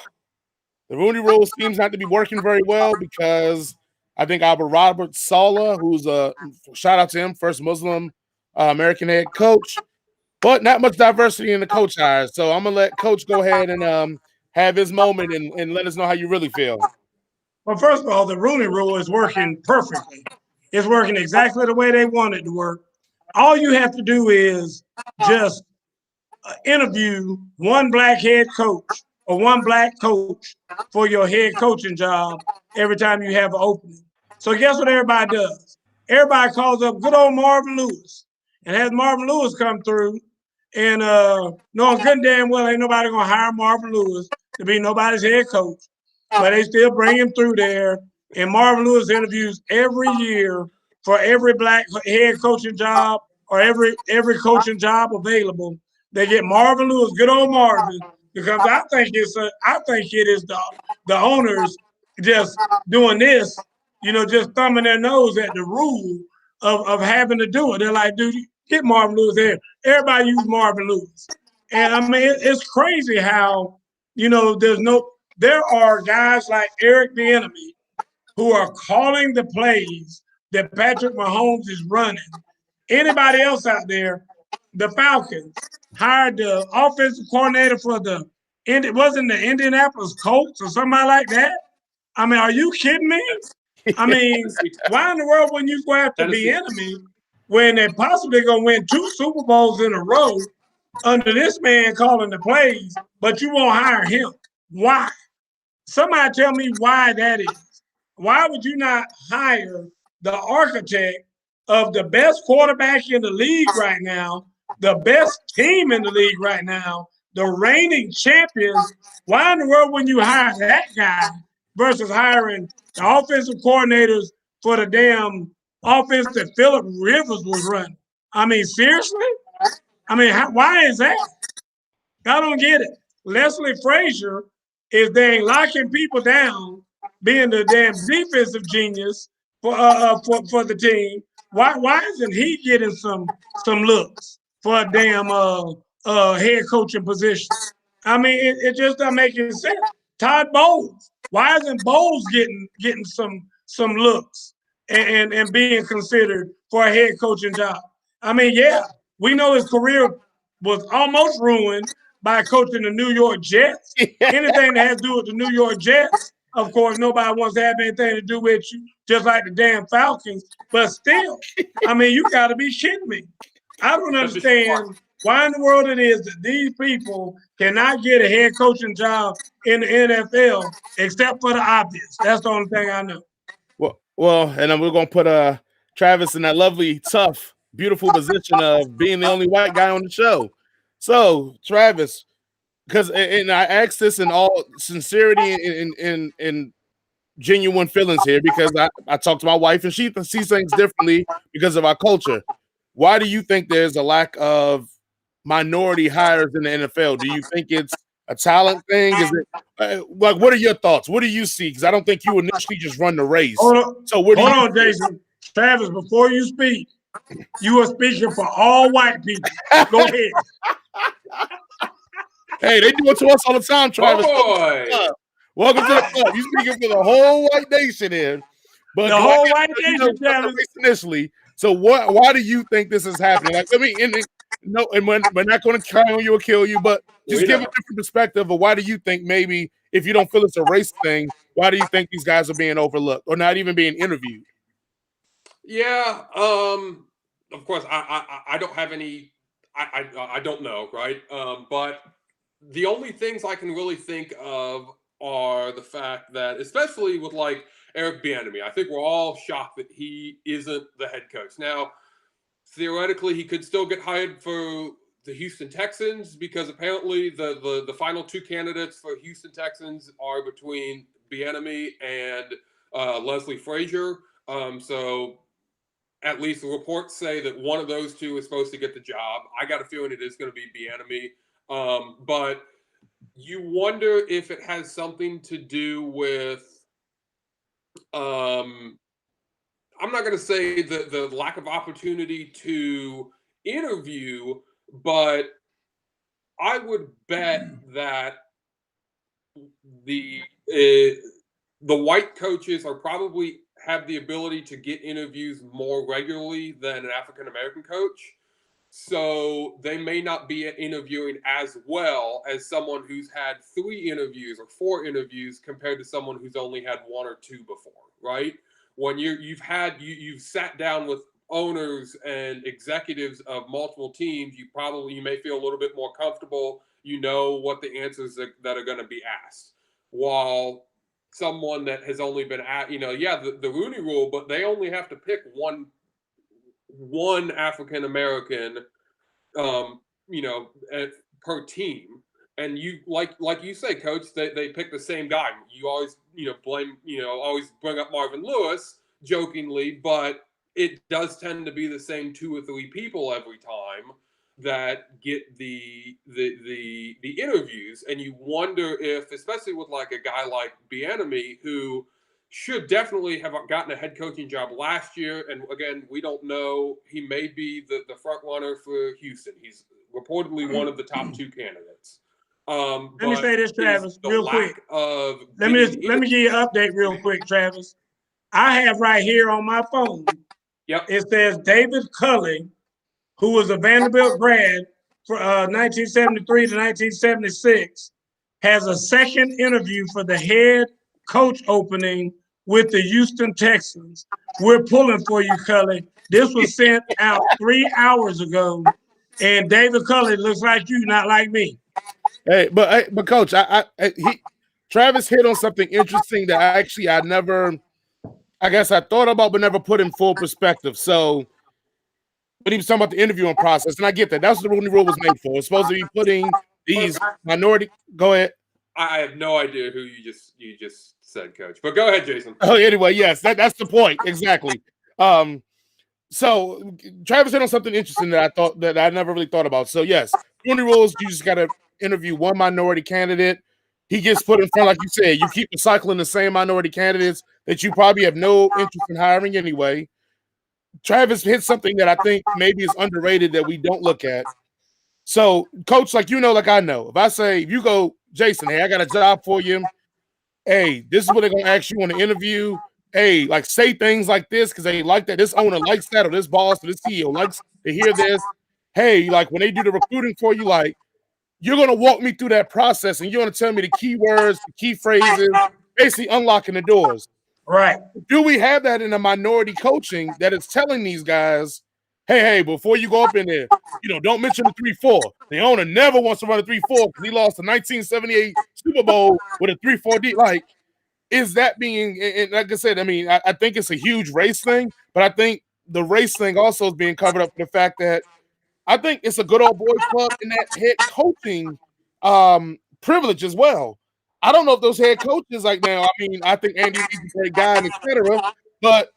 the Rooney Rule seems not to be working very well because I think Robert Saleh, who's a shout out to him, first Muslim American head coach, but not much diversity in the coach hires. So I'm gonna let Coach go ahead and have his moment and let us know how you really feel. Well, first of all, the Rooney Rule is working perfectly. It's working exactly the way they want it to work. All you have to do is just interview one black head coach or one black coach for your head coaching job every time you have an opening. So guess what everybody does? Everybody calls up good old Marvin Lewis and has Marvin Lewis come through and knowing good and damn well ain't nobody going to hire Marvin Lewis to be nobody's head coach. But they still bring him through there. And Marvin Lewis interviews every year for every black head coaching job or every coaching job available. They get Marvin Lewis, good old Marvin, because I think it is the owners just doing this, just thumbing their nose at the rule of having to do it. They're like, dude, get Marvin Lewis there. Everybody use Marvin Lewis. And I mean, it's crazy how, there are guys like Eric Bieniemy who are calling the plays that Patrick Mahomes is running. Anybody else out there, the Falcons hired the offensive coordinator for wasn't the Indianapolis Colts or somebody like that? I mean, are you kidding me? I mean, why in the world wouldn't you go after Bieniemy when they're possibly going to win 2 Super Bowls in a row under this man calling the plays, but you won't hire him? Why? Somebody tell me why that is. Why would you not hire the architect of the best quarterback in the league right now, the best team in the league right now, the reigning champions? Why in the world wouldn't you hire that guy versus hiring the offensive coordinators for the damn offense that Phillip Rivers was running? I mean, seriously? I mean, why is that? I don't get it. Leslie Frazier is dang locking people down, being the damn defensive genius for the team. Why isn't he getting some looks for a damn head coaching position? I mean, it just doesn't make any sense. Todd Bowles, why isn't Bowles getting some looks and being considered for a head coaching job? I mean, yeah, we know his career was almost ruined by coaching the New York Jets. Anything that has to do with the New York Jets, of course, nobody wants to have anything to do with you, just like the damn Falcons. But still, I mean, you got to be shitting me. I don't understand why in the world it is that these people cannot get a head coaching job in the NFL except for the obvious. That's the only thing I know. Well, and then we're going to put Travis in that lovely, tough, beautiful position of being the only white guy on the show. So, Travis, and I asked this in all sincerity and genuine feelings here because I talked to my wife and she sees things differently because of our culture. Why do you think there's a lack of minority hires in the NFL? Do you think it's a talent thing? Is it like, what are your thoughts? What do you see? Because I don't think you initially just run the race. Hold on, Jason. Travis, before you speak, you are speaking for all white people. Go ahead. Hey, they do it to us all the time, Travis. Oh, welcome to the club. You speaking for the whole white nation here. But the whole white nation, Travis. Initially. So why do you think this is happening? Like, we're not going to try on you or kill you, but just give a different perspective of why do you think maybe if you don't feel it's a race thing, why do you think these guys are being overlooked or not even being interviewed? Yeah, of course, I don't have any. I don't know, right? But the only things I can really think of are the fact that, especially with like Eric Bieniemy, I think we're all shocked that he isn't the head coach. Now, theoretically, he could still get hired for the Houston Texans because apparently the final 2 candidates for Houston Texans are between Bieniemy and Leslie Frazier. So at least the reports say that one of those 2 is supposed to get the job. I got a feeling it is going to be Bieniemy. But you wonder if it has something to do with I'm not going to say the lack of opportunity to interview, but I would bet that the white coaches are probably have the ability to get interviews more regularly than an African American coach. So they may not be interviewing as well as someone who's had 3 interviews or 4 interviews compared to someone who's only had 1 or 2 before, right? When you've sat down with owners and executives of multiple teams, you may feel a little bit more comfortable. You know what the answers that are going to be asked. While someone that has only been at, the Rooney Rule, but they only have to pick one African American, per team, and you like you say, Coach, they pick the same guy. You always always bring up Marvin Lewis jokingly, but it does tend to be the same 2 or 3 people every time that get the interviews, and you wonder if, especially with like a guy like Bieniemy, who should definitely have gotten a head coaching job last year. And again, we don't know. He may be the front runner for Houston. He's reportedly one of the top 2 candidates. Let me say this, Travis, real quick. Let me give you an update real quick, Travis. I have right here on my phone. Yep. It says David Culley, who was a Vanderbilt grad from 1973 to 1976, has a second interview for the head coach opening with the Houston Texans. We're pulling for you, Culley. This was sent out 3 hours ago, and David Culley looks like you, not like me. Hey, but Coach, Travis hit on something interesting that I never, I guess I thought about, but never put in full perspective. So when he was talking about the interviewing process, and I get that. That's what the Rooney Rule was made for. It's supposed to be putting these minority. Go ahead. I have no idea who you just said, Coach. But go ahead, Jason. Oh, anyway, yes, that's the point exactly. So Travis hit on something interesting that I never really thought about. So yes, Rooney Rules, you just got to interview one minority candidate. He gets put in front, like you said. You keep recycling the same minority candidates that you probably have no interest in hiring anyway. Travis hit something that I think maybe is underrated that we don't look at. So, Coach, like like I know, if you go, Jason, hey, I got a job for you. Hey, this is what they're gonna ask you on the interview. Hey, like say things like this because they like that. This owner likes that, or this boss or this CEO likes to hear this. Hey, like when they do the recruiting for you, like you're gonna walk me through that process and you're gonna tell me the key words, the key phrases, basically unlocking the doors. Right. Do we have that in a minority coaching that is telling these guys, hey, before you go up in there, don't mention the 3-4. The owner never wants to run a 3-4 because he lost the 1978 Super Bowl with a 3-4 D. Like, is that being, and like I said, I mean, I think it's a huge race thing, but I think the race thing also is being covered up for the fact that I think it's a good old boys club in that head coaching privilege as well. I don't know if those head coaches like now. I mean, I think Andy Reid's a great guy and etc. But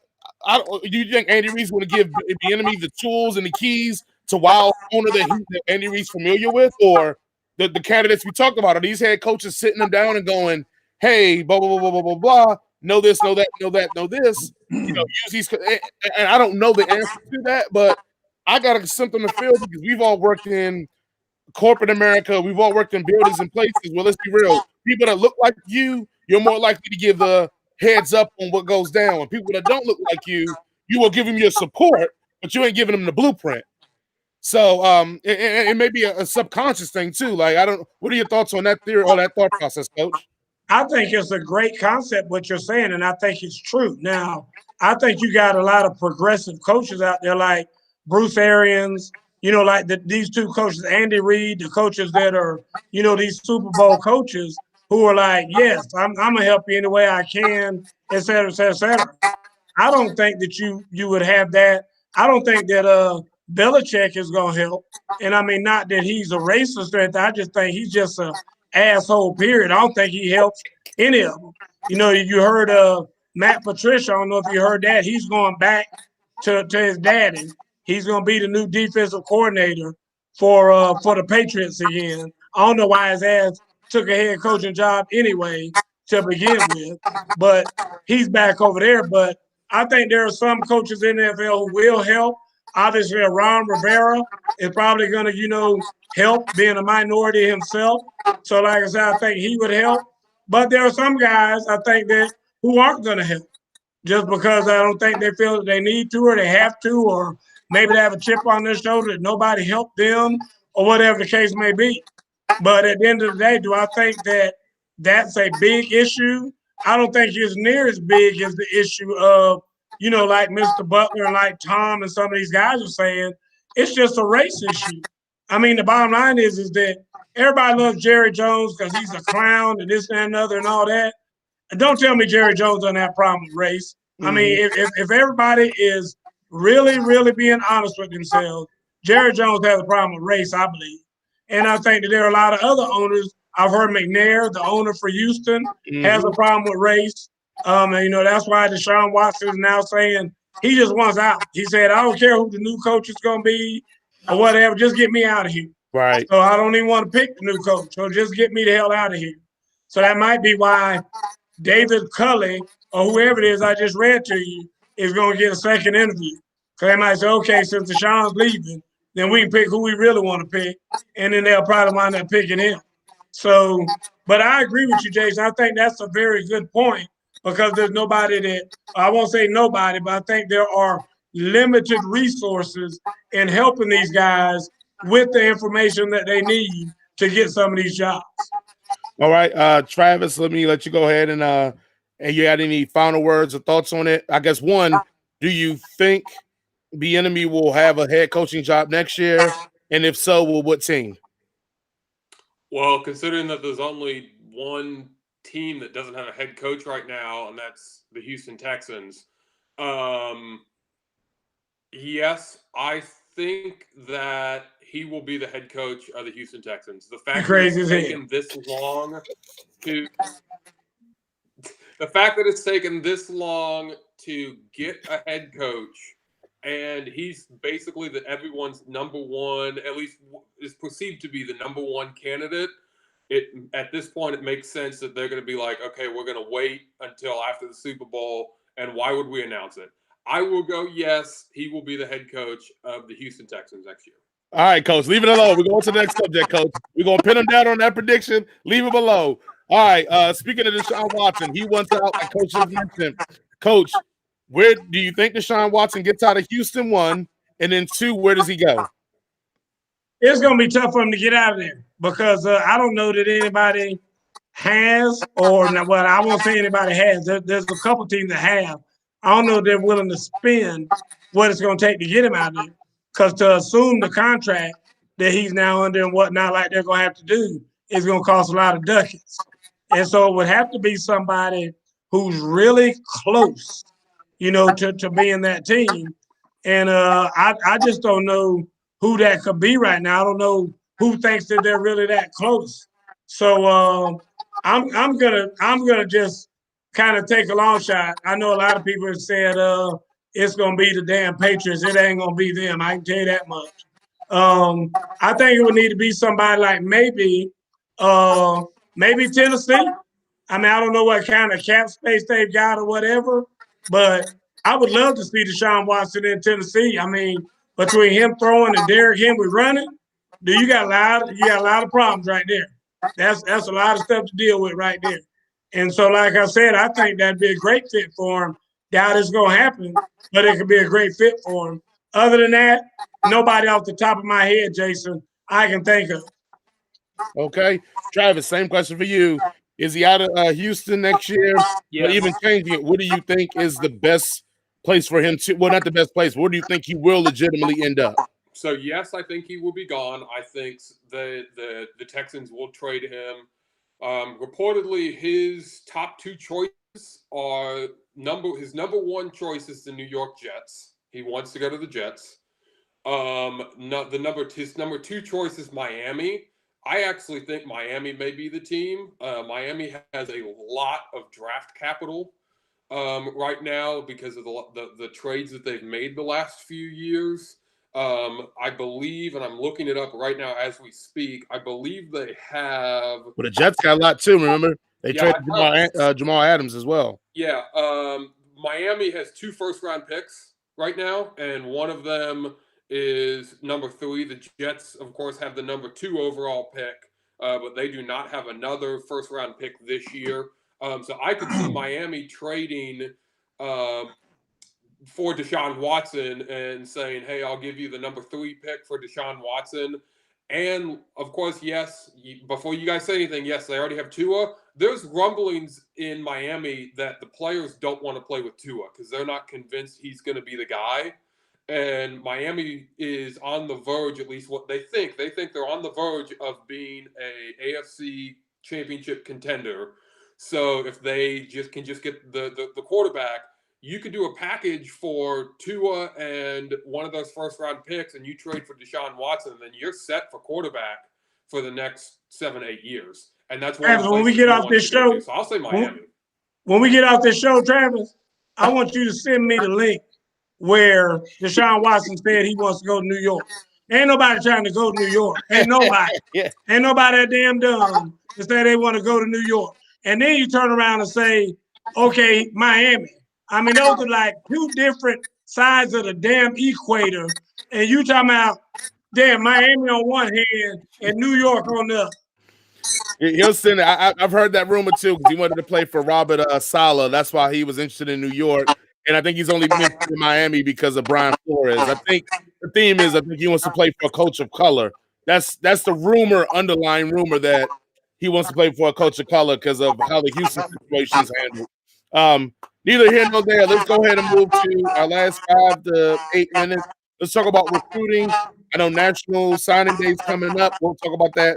do you think Andy Reid's going to give the enemy the tools and the keys to wild owner that Andy Reid's familiar with, or the candidates we talked about? Are these head coaches sitting them down and going, "Hey, blah blah blah blah blah blah, know this, know that, know that, know this"? Use these. And I don't know the answer to that, but I got something to feel because we've all worked in corporate America. We've all worked in buildings and places. Well, let's be real. People that look like you're more likely to give a heads up on what goes down. People that don't look like you will give them your support, but you ain't giving them the blueprint. So it may be a subconscious thing too. Like what are your thoughts on that theory or that thought process, Coach? I think it's a great concept what you're saying, and I think it's true. Now, I think you got a lot of progressive coaches out there like Bruce Arians, like these two coaches, Andy Reid, the coaches that are, these Super Bowl coaches who are like, yes, I'm going to help you any way I can, et cetera, et cetera, et cetera. I don't think that you would have that. I don't think that Belichick is going to help. And I mean, not that he's a racist or anything. I just think he's just an asshole, period. I don't think he helps any of them. You heard Matt Patricia. I don't know if you heard that. He's going back to his daddy. He's going to be the new defensive coordinator for the Patriots again. I don't know why his ass took a head coaching job anyway to begin with, but he's back over there. But I think there are some coaches in the NFL who will help. Obviously, Ron Rivera is probably going to, help being a minority himself. So, like I said, I think he would help. But there are some guys I think that who aren't going to help just because I don't think they feel that they need to or they have to, or maybe they have a chip on their shoulder that nobody helped them or whatever the case may be. But at the end of the day, do I think that that's a big issue? I don't think it's near as big as the issue of, like Mr. Butler and like Tom and some of these guys are saying. It's just a race issue. I mean, the bottom line is that everybody loves Jerry Jones because he's a clown and this and another and all that. And don't tell me Jerry Jones doesn't have a problem with race. Mm-hmm. I mean, if everybody is really, really being honest with themselves, Jerry Jones has a problem with race, I believe. And I think that there are a lot of other owners. I've heard McNair, the owner for Houston, has a problem with race. And, that's why Deshaun Watson is now saying he just wants out. He said, I don't care who the new coach is going to be or whatever. Just get me out of here. Right. So I don't even want to pick the new coach. So just get me the hell out of here. So that might be why David Culley or whoever it is I just read to you is going to get a second interview. Because they might say, okay, since Deshaun's leaving, then we can pick who we really want to pick. And then they'll probably wind up picking him. So, but I agree with you, Jason. I think that's a very good point because there's nobody that, I won't say nobody, but I think there are limited resources in helping these guys with the information that they need to get some of these jobs. All right, Travis, let you go ahead and you had any final words or thoughts on it? I guess one, do you think Bieniemy will have a head coaching job next year? And if so, will what team? Well, considering that there's only one team that doesn't have a head coach right now, and that's the Houston Texans. Yes, I think that he will be the head coach of the Houston Texans. The fact that it's taken this long to get a head coach, and he's basically everyone's number one, at least is perceived to be the number one candidate. At this point, it makes sense that they're going to be like, okay, we're going to wait until after the Super Bowl, and why would we announce it? I will go, yes, he will be the head coach of the Houston Texans next year. All right, Coach, leave it alone. We're going to the next subject, Coach. We're going to pin him down on that prediction. Leave him alone. All right, speaking of Deshaun Watson, he wants out, like Coach just mentioned. Coach, where do you think Deshaun Watson gets out of Houston, 1, and then 2, where does he go? It's going to be tough for him to get out of there because I don't know that anybody has, or well, I won't say anybody has. There's a couple teams that have. I don't know if they're willing to spend what it's going to take to get him out of there, because to assume the contract that he's now under and whatnot, like they're going to have to do, is going to cost a lot of ducats. And so it would have to be somebody who's really close, to being that team. And I just don't know who that could be right now. I don't know who thinks that they're really that close. So I'm gonna just kind of take a long shot. I know a lot of people have said it's gonna be the damn Patriots. It ain't gonna be them. I can tell you that much. I think it would need to be somebody like maybe Tennessee. I mean, I don't know what kind of cap space they've got or whatever, but I would love to see Deshaun Watson in Tennessee. I mean, between him throwing and Derrick Henry running, you got a lot of problems right there. That's a lot of stuff to deal with right there. And so, like I said, I think that'd be a great fit for him. Doubt it's gonna happen, but it could be a great fit for him. Other than that, nobody off the top of my head, Jason, I can think of. Okay, Travis, same question for you. Is he out of Houston next year? Yes. But even changing it, what do you think is the best place for him to? Well, not the best place. Where do you think he will legitimately end up? So yes, I think he will be gone. I think the Texans will trade him. Reportedly, his top 2 choices are his number 1 choice is the New York Jets. He wants to go to the Jets. His number 2 choice is Miami. I actually think Miami may be the team. Miami has a lot of draft capital right now because of the trades that they've made the last few years. I believe, and I'm looking it up right now as we speak, I believe they have. But the Jets got a lot too, remember? They traded Jamal Adams as well. Yeah. Miami has 2 first-round picks right now, and one of them is number 3. The Jets, of course, have the number 2 overall pick, but they do not have another first-round pick this year. So I could see Miami trading for Deshaun Watson and saying, hey, I'll give you the number 3 pick for Deshaun Watson. And, of course, yes, before you guys say anything, yes, they already have Tua. There's rumblings in Miami that the players don't want to play with Tua because they're not convinced he's going to be the guy. And Miami is on the verge, at least what they think. They think they're on the verge of being a AFC Championship contender. So if they can just get the quarterback, you could do a package for Tua and one of those first-round picks, and you trade for Deshaun Watson, and then you're set for quarterback for the next 7-8 years. And that's when we get off this show. So I'll say Miami. When we get off this show, Travis, I want you to send me the link where Deshaun Watson said he wants to go to New York. Ain't nobody trying to go to New York. Ain't nobody. Ain't nobody that damn dumb to say they want to go to New York. And then you turn around and say, okay, Miami. I mean, those are like 2 different sides of the damn equator. And you talking about, damn, Miami on one hand and New York on the other. He'll send it. I've heard that rumor too because he wanted to play for Robert Saleh. That's why he was interested in New York. And I think he's only been to Miami because of Brian Flores. I think the theme is I think he wants to play for a coach of color. That's the underlying rumor that he wants to play for a coach of color because of how the Houston situation is handled. Neither here nor there. Let's go ahead and move to our last 5 to 8 minutes. Let's talk about recruiting. I know National Signing Day is coming up. We'll talk about that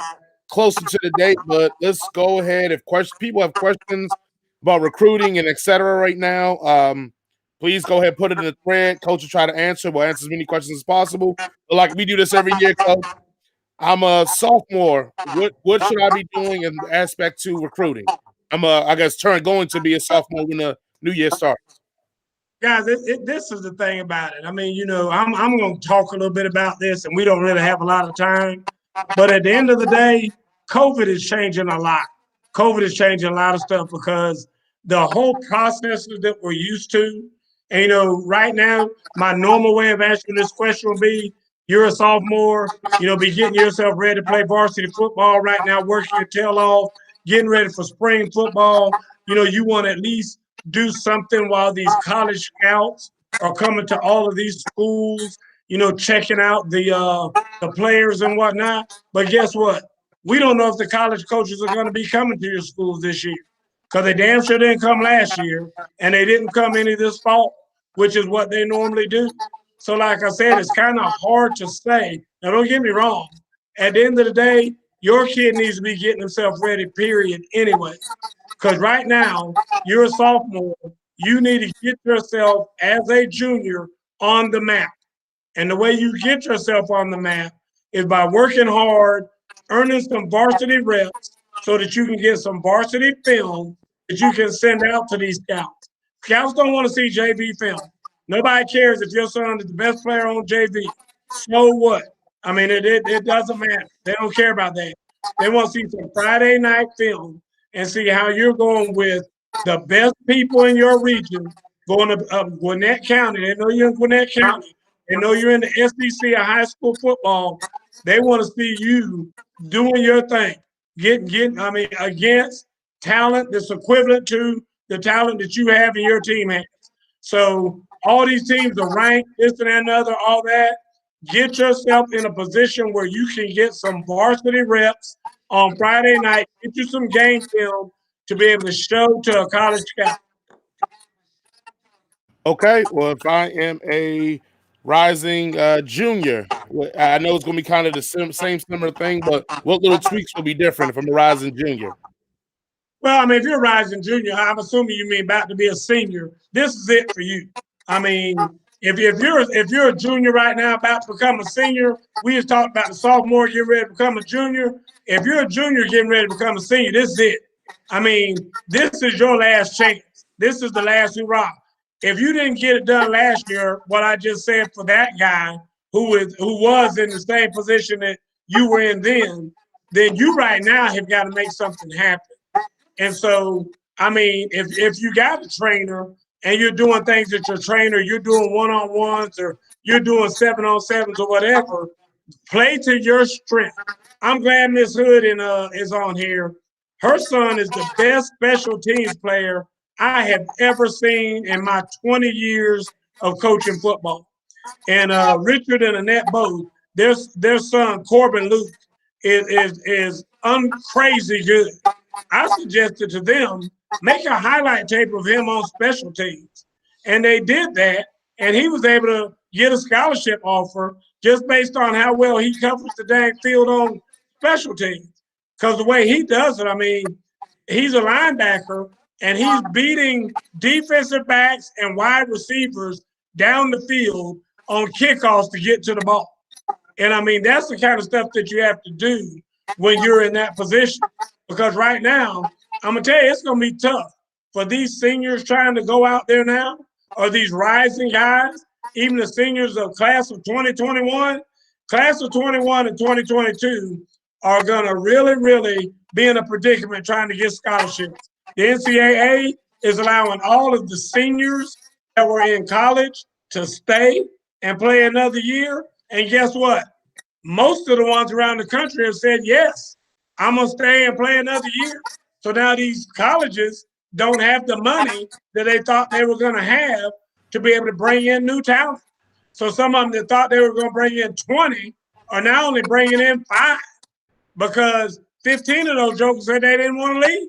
closer to the date, but let's go ahead. If people have questions about recruiting and etc. right now, please go ahead, put it in the thread. Coach will try to answer. We'll answer as many questions as possible. But like we do this every year, Coach. I'm a sophomore. What should I be doing in aspect to recruiting? I guess going to be a sophomore when the new year starts. Guys, this is the thing about it. I mean, I'm going to talk a little bit about this, and we don't really have a lot of time. But at the end of the day, COVID is changing a lot. COVID is changing a lot of stuff because the whole processes that we're used to, and right now, my normal way of answering this question would be, you're a sophomore, be getting yourself ready to play varsity football right now, working your tail off, getting ready for spring football. You want to at least do something while these college scouts are coming to all of these schools, checking out the players and whatnot. But guess what? We don't know if the college coaches are going to be coming to your schools this year because they damn sure didn't come last year and they didn't come any this fall, which is what they normally do. So like I said, it's kind of hard to say. Now, don't get me wrong. At the end of the day, your kid needs to be getting himself ready, period, anyway. Because right now, you're a sophomore. You need to get yourself as a junior on the map. And the way you get yourself on the map is by working hard, earning some varsity reps so that you can get some varsity film that you can send out to these scouts. Scouts don't want to see JV film. Nobody cares if your son is the best player on JV. So what? I mean, it doesn't matter. They don't care about that. They want to see some Friday night film and see how you're going with the best people in your region going to Gwinnett County. They know you're in Gwinnett County. They know you're in the SEC of high school football. They want to see you doing your thing, against talent that's equivalent to the talent that you have in your team has. So all these teams are ranked, this and that and other, all that. Get yourself in a position where you can get some varsity reps on Friday night, get you some game film to be able to show to a college scout. Okay, well, if I am a rising junior, I know it's going to be kind of the same similar thing, but what little tweaks will be different if I'm a rising junior? Well, I mean, if you're a rising junior, I'm assuming you mean about to be a senior. This is it for you. I mean, if you're a junior right now about to become a senior, we just talked about the sophomore getting ready to become a junior. If you're a junior getting ready to become a senior, this is it. I mean, this is your last chance. This is the last hurrah. If you didn't get it done last year, what I just said for that guy who was in the same position that you were in then you right now have got to make something happen. And so, I mean, if you got a trainer and you're doing things that your trainer, you're doing one-on-ones or you're doing 7-on-7s or whatever, play to your strength. I'm glad Miss Hood is on here. Her son is the best special teams player I have ever seen in my 20 years of coaching football. And Richard and Annette both, their son, Corbin Luke, is crazy good. I suggested to them, make a highlight tape of him on special teams. And they did that, and he was able to get a scholarship offer just based on how well he covers the dang field on special teams. Because the way he does it, I mean, he's a linebacker, and he's beating defensive backs and wide receivers down the field on kickoffs to get to the ball. And, I mean, that's the kind of stuff that you have to do when you're in that position. Because right now, I'm going to tell you, it's going to be tough for these seniors trying to go out there now, or these rising guys, even the seniors of class of 2021, class of 21 and 2022 are going to really, really be in a predicament trying to get scholarships. The NCAA is allowing all of the seniors that were in college to stay and play another year. And guess what? Most of the ones around the country have said yes. I'm going to stay and play another year. So now these colleges don't have the money that they thought they were going to have to be able to bring in new talent. So some of them that thought they were going to bring in 20 are now only bringing in 5 because 15 of those jokers said they didn't want to leave.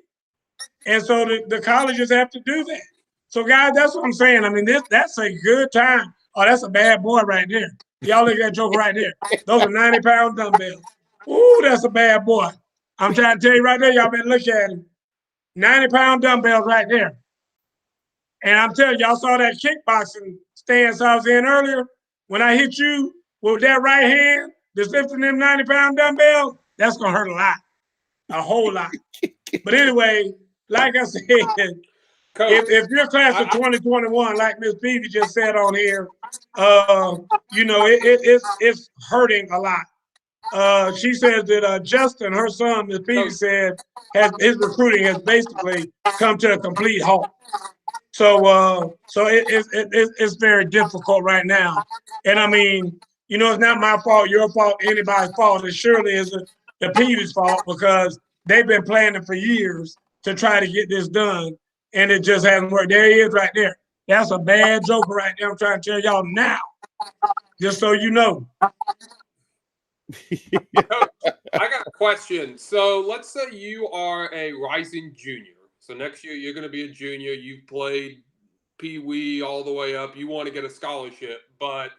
And so the colleges have to do that. So, guys, that's what I'm saying. I mean, that's a good time. Oh, that's a bad boy right there. Y'all look at that joker right there. Those are 90-pound dumbbells. Ooh, that's a bad boy. I'm trying to tell you right there, y'all better look at him. 90-pound dumbbells right there. And I'm telling you, y'all saw that kickboxing stance I was in earlier. When I hit you with that right hand, just lifting them 90-pound dumbbells, that's going to hurt a lot, a whole lot. But anyway, like I said, if you're class of 2021, like Miss Peavy just said on here, you know, it's hurting a lot. She says that Justin, her son, Miss Peavy said, his recruiting has basically come to a complete halt. So it's very difficult right now. And I mean, you know, it's not my fault, your fault, anybody's fault. It surely is the Peavy's fault because they've been planning for years to try to get this done, and it just hasn't worked. There he is right there. That's a bad joker right there. I'm trying to tell y'all now, just so you know. I got a question. So let's say you are a rising junior. So next year you're going to be a junior. You've played Pee Wee all the way up. You want to get a scholarship, but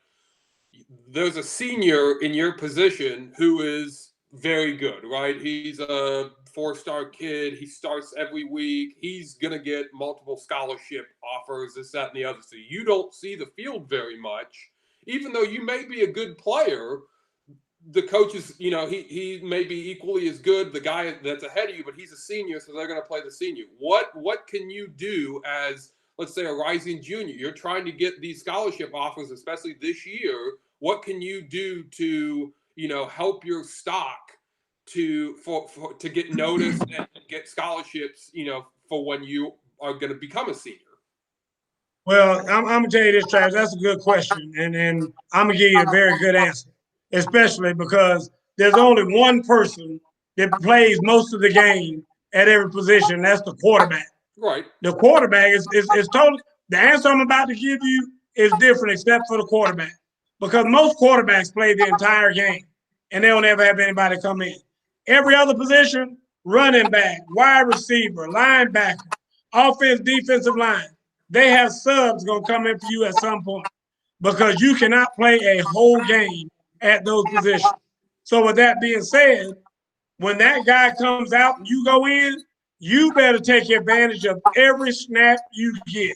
there's a senior in your position who is very good, right? He's a 4-star kid. He starts every week. He's going to get multiple scholarship offers, this, that, and the other. So you don't see the field very much, even though you may be a good player. The coaches, you know, he may be equally as good, the guy that's ahead of you, but he's a senior, so they're going to play the senior. What can you do as, let's say, a rising junior? You're trying to get these scholarship offers, especially this year. What can you do to, you know, help your stock to get noticed and get scholarships, you know, for when you are going to become a senior? Well, I'm going to tell you this, Travis. That's a good question, and I'm going to give you a very good answer, especially because there's only one person that plays most of the game at every position, and that's the quarterback. Right. The quarterback is totally – the answer I'm about to give you is different except for the quarterback because most quarterbacks play the entire game, and they don't ever have anybody come in. Every other position, running back, wide receiver, linebacker, offense, defensive line, they have subs going to come in for you at some point because you cannot play a whole game at those positions. So with that being said, when that guy comes out and you go in, you better take advantage of every snap you get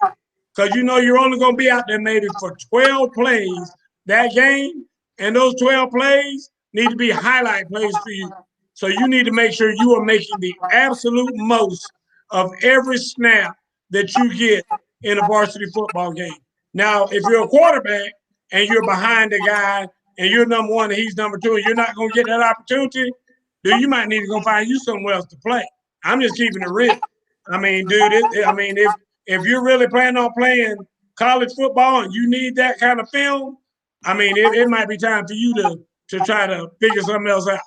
because you know you're only going to be out there maybe for 12 plays that game, and those 12 plays need to be highlight plays for you. So you need to make sure you are making the absolute most of every snap that you get in a varsity football game. Now, if you're a quarterback and you're behind the guy and you're number one and he's number two and you're not going to get that opportunity, dude, you might need to go find you somewhere else to play. I'm just keeping it real. I mean, dude, if you're really planning on playing college football and you need that kind of film, I mean, it might be time for you to try to figure something else out.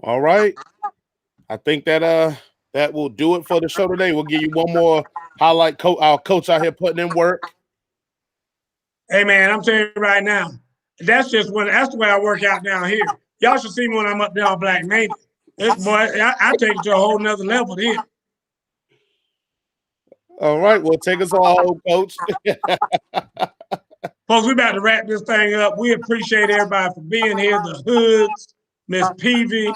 All right. I think that will do it for the show today. We'll give you one more highlight. Our coach out here putting in work. Hey, man, I'm telling you right now, that's the way I work out down here. Y'all should see me when I'm up there on Black Mania. Boy, I take it to a whole nother level here. All right, well, take us all home, Coach. Folks, we about to wrap this thing up. We appreciate everybody for being here. The Hoods, Miss Peavy,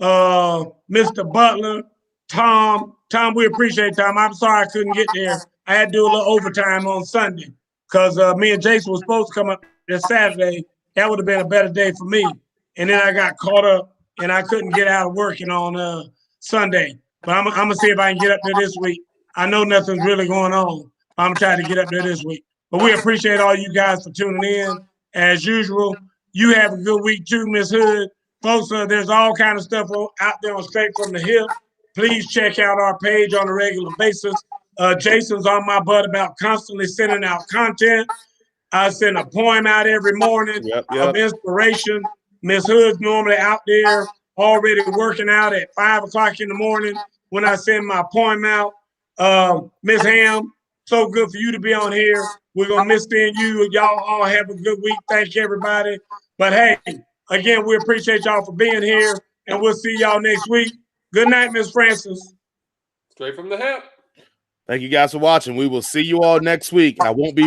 Mr. Butler, Tom. Tom, we appreciate Tom. I'm sorry I couldn't get there. I had to do a little overtime on Sunday because me and Jason were supposed to come up this Saturday. That would have been a better day for me. And then I got caught up and I couldn't get out of working on Sunday. But I'm going to see if I can get up there this week. I know nothing's really going on. I'm trying to get up there this week. But we appreciate all you guys for tuning in. As usual, you have a good week too, Miss Hood. Folks, there's all kind of stuff out there on Straight from the Hip. Please check out our page on a regular basis. Jason's on my butt about constantly sending out content. I send a poem out every morning of inspiration. Miss Hood's normally out there already working out at 5 o'clock in the morning when I send my appointment out. Miss Ham, so good for you to be on here. We're going to miss seeing you. Y'all all have a good week. Thank you, everybody. But hey, again, we appreciate y'all for being here, and we'll see y'all next week. Good night, Miss Francis. Straight from the hip. Thank you guys for watching. We will see you all next week. I won't be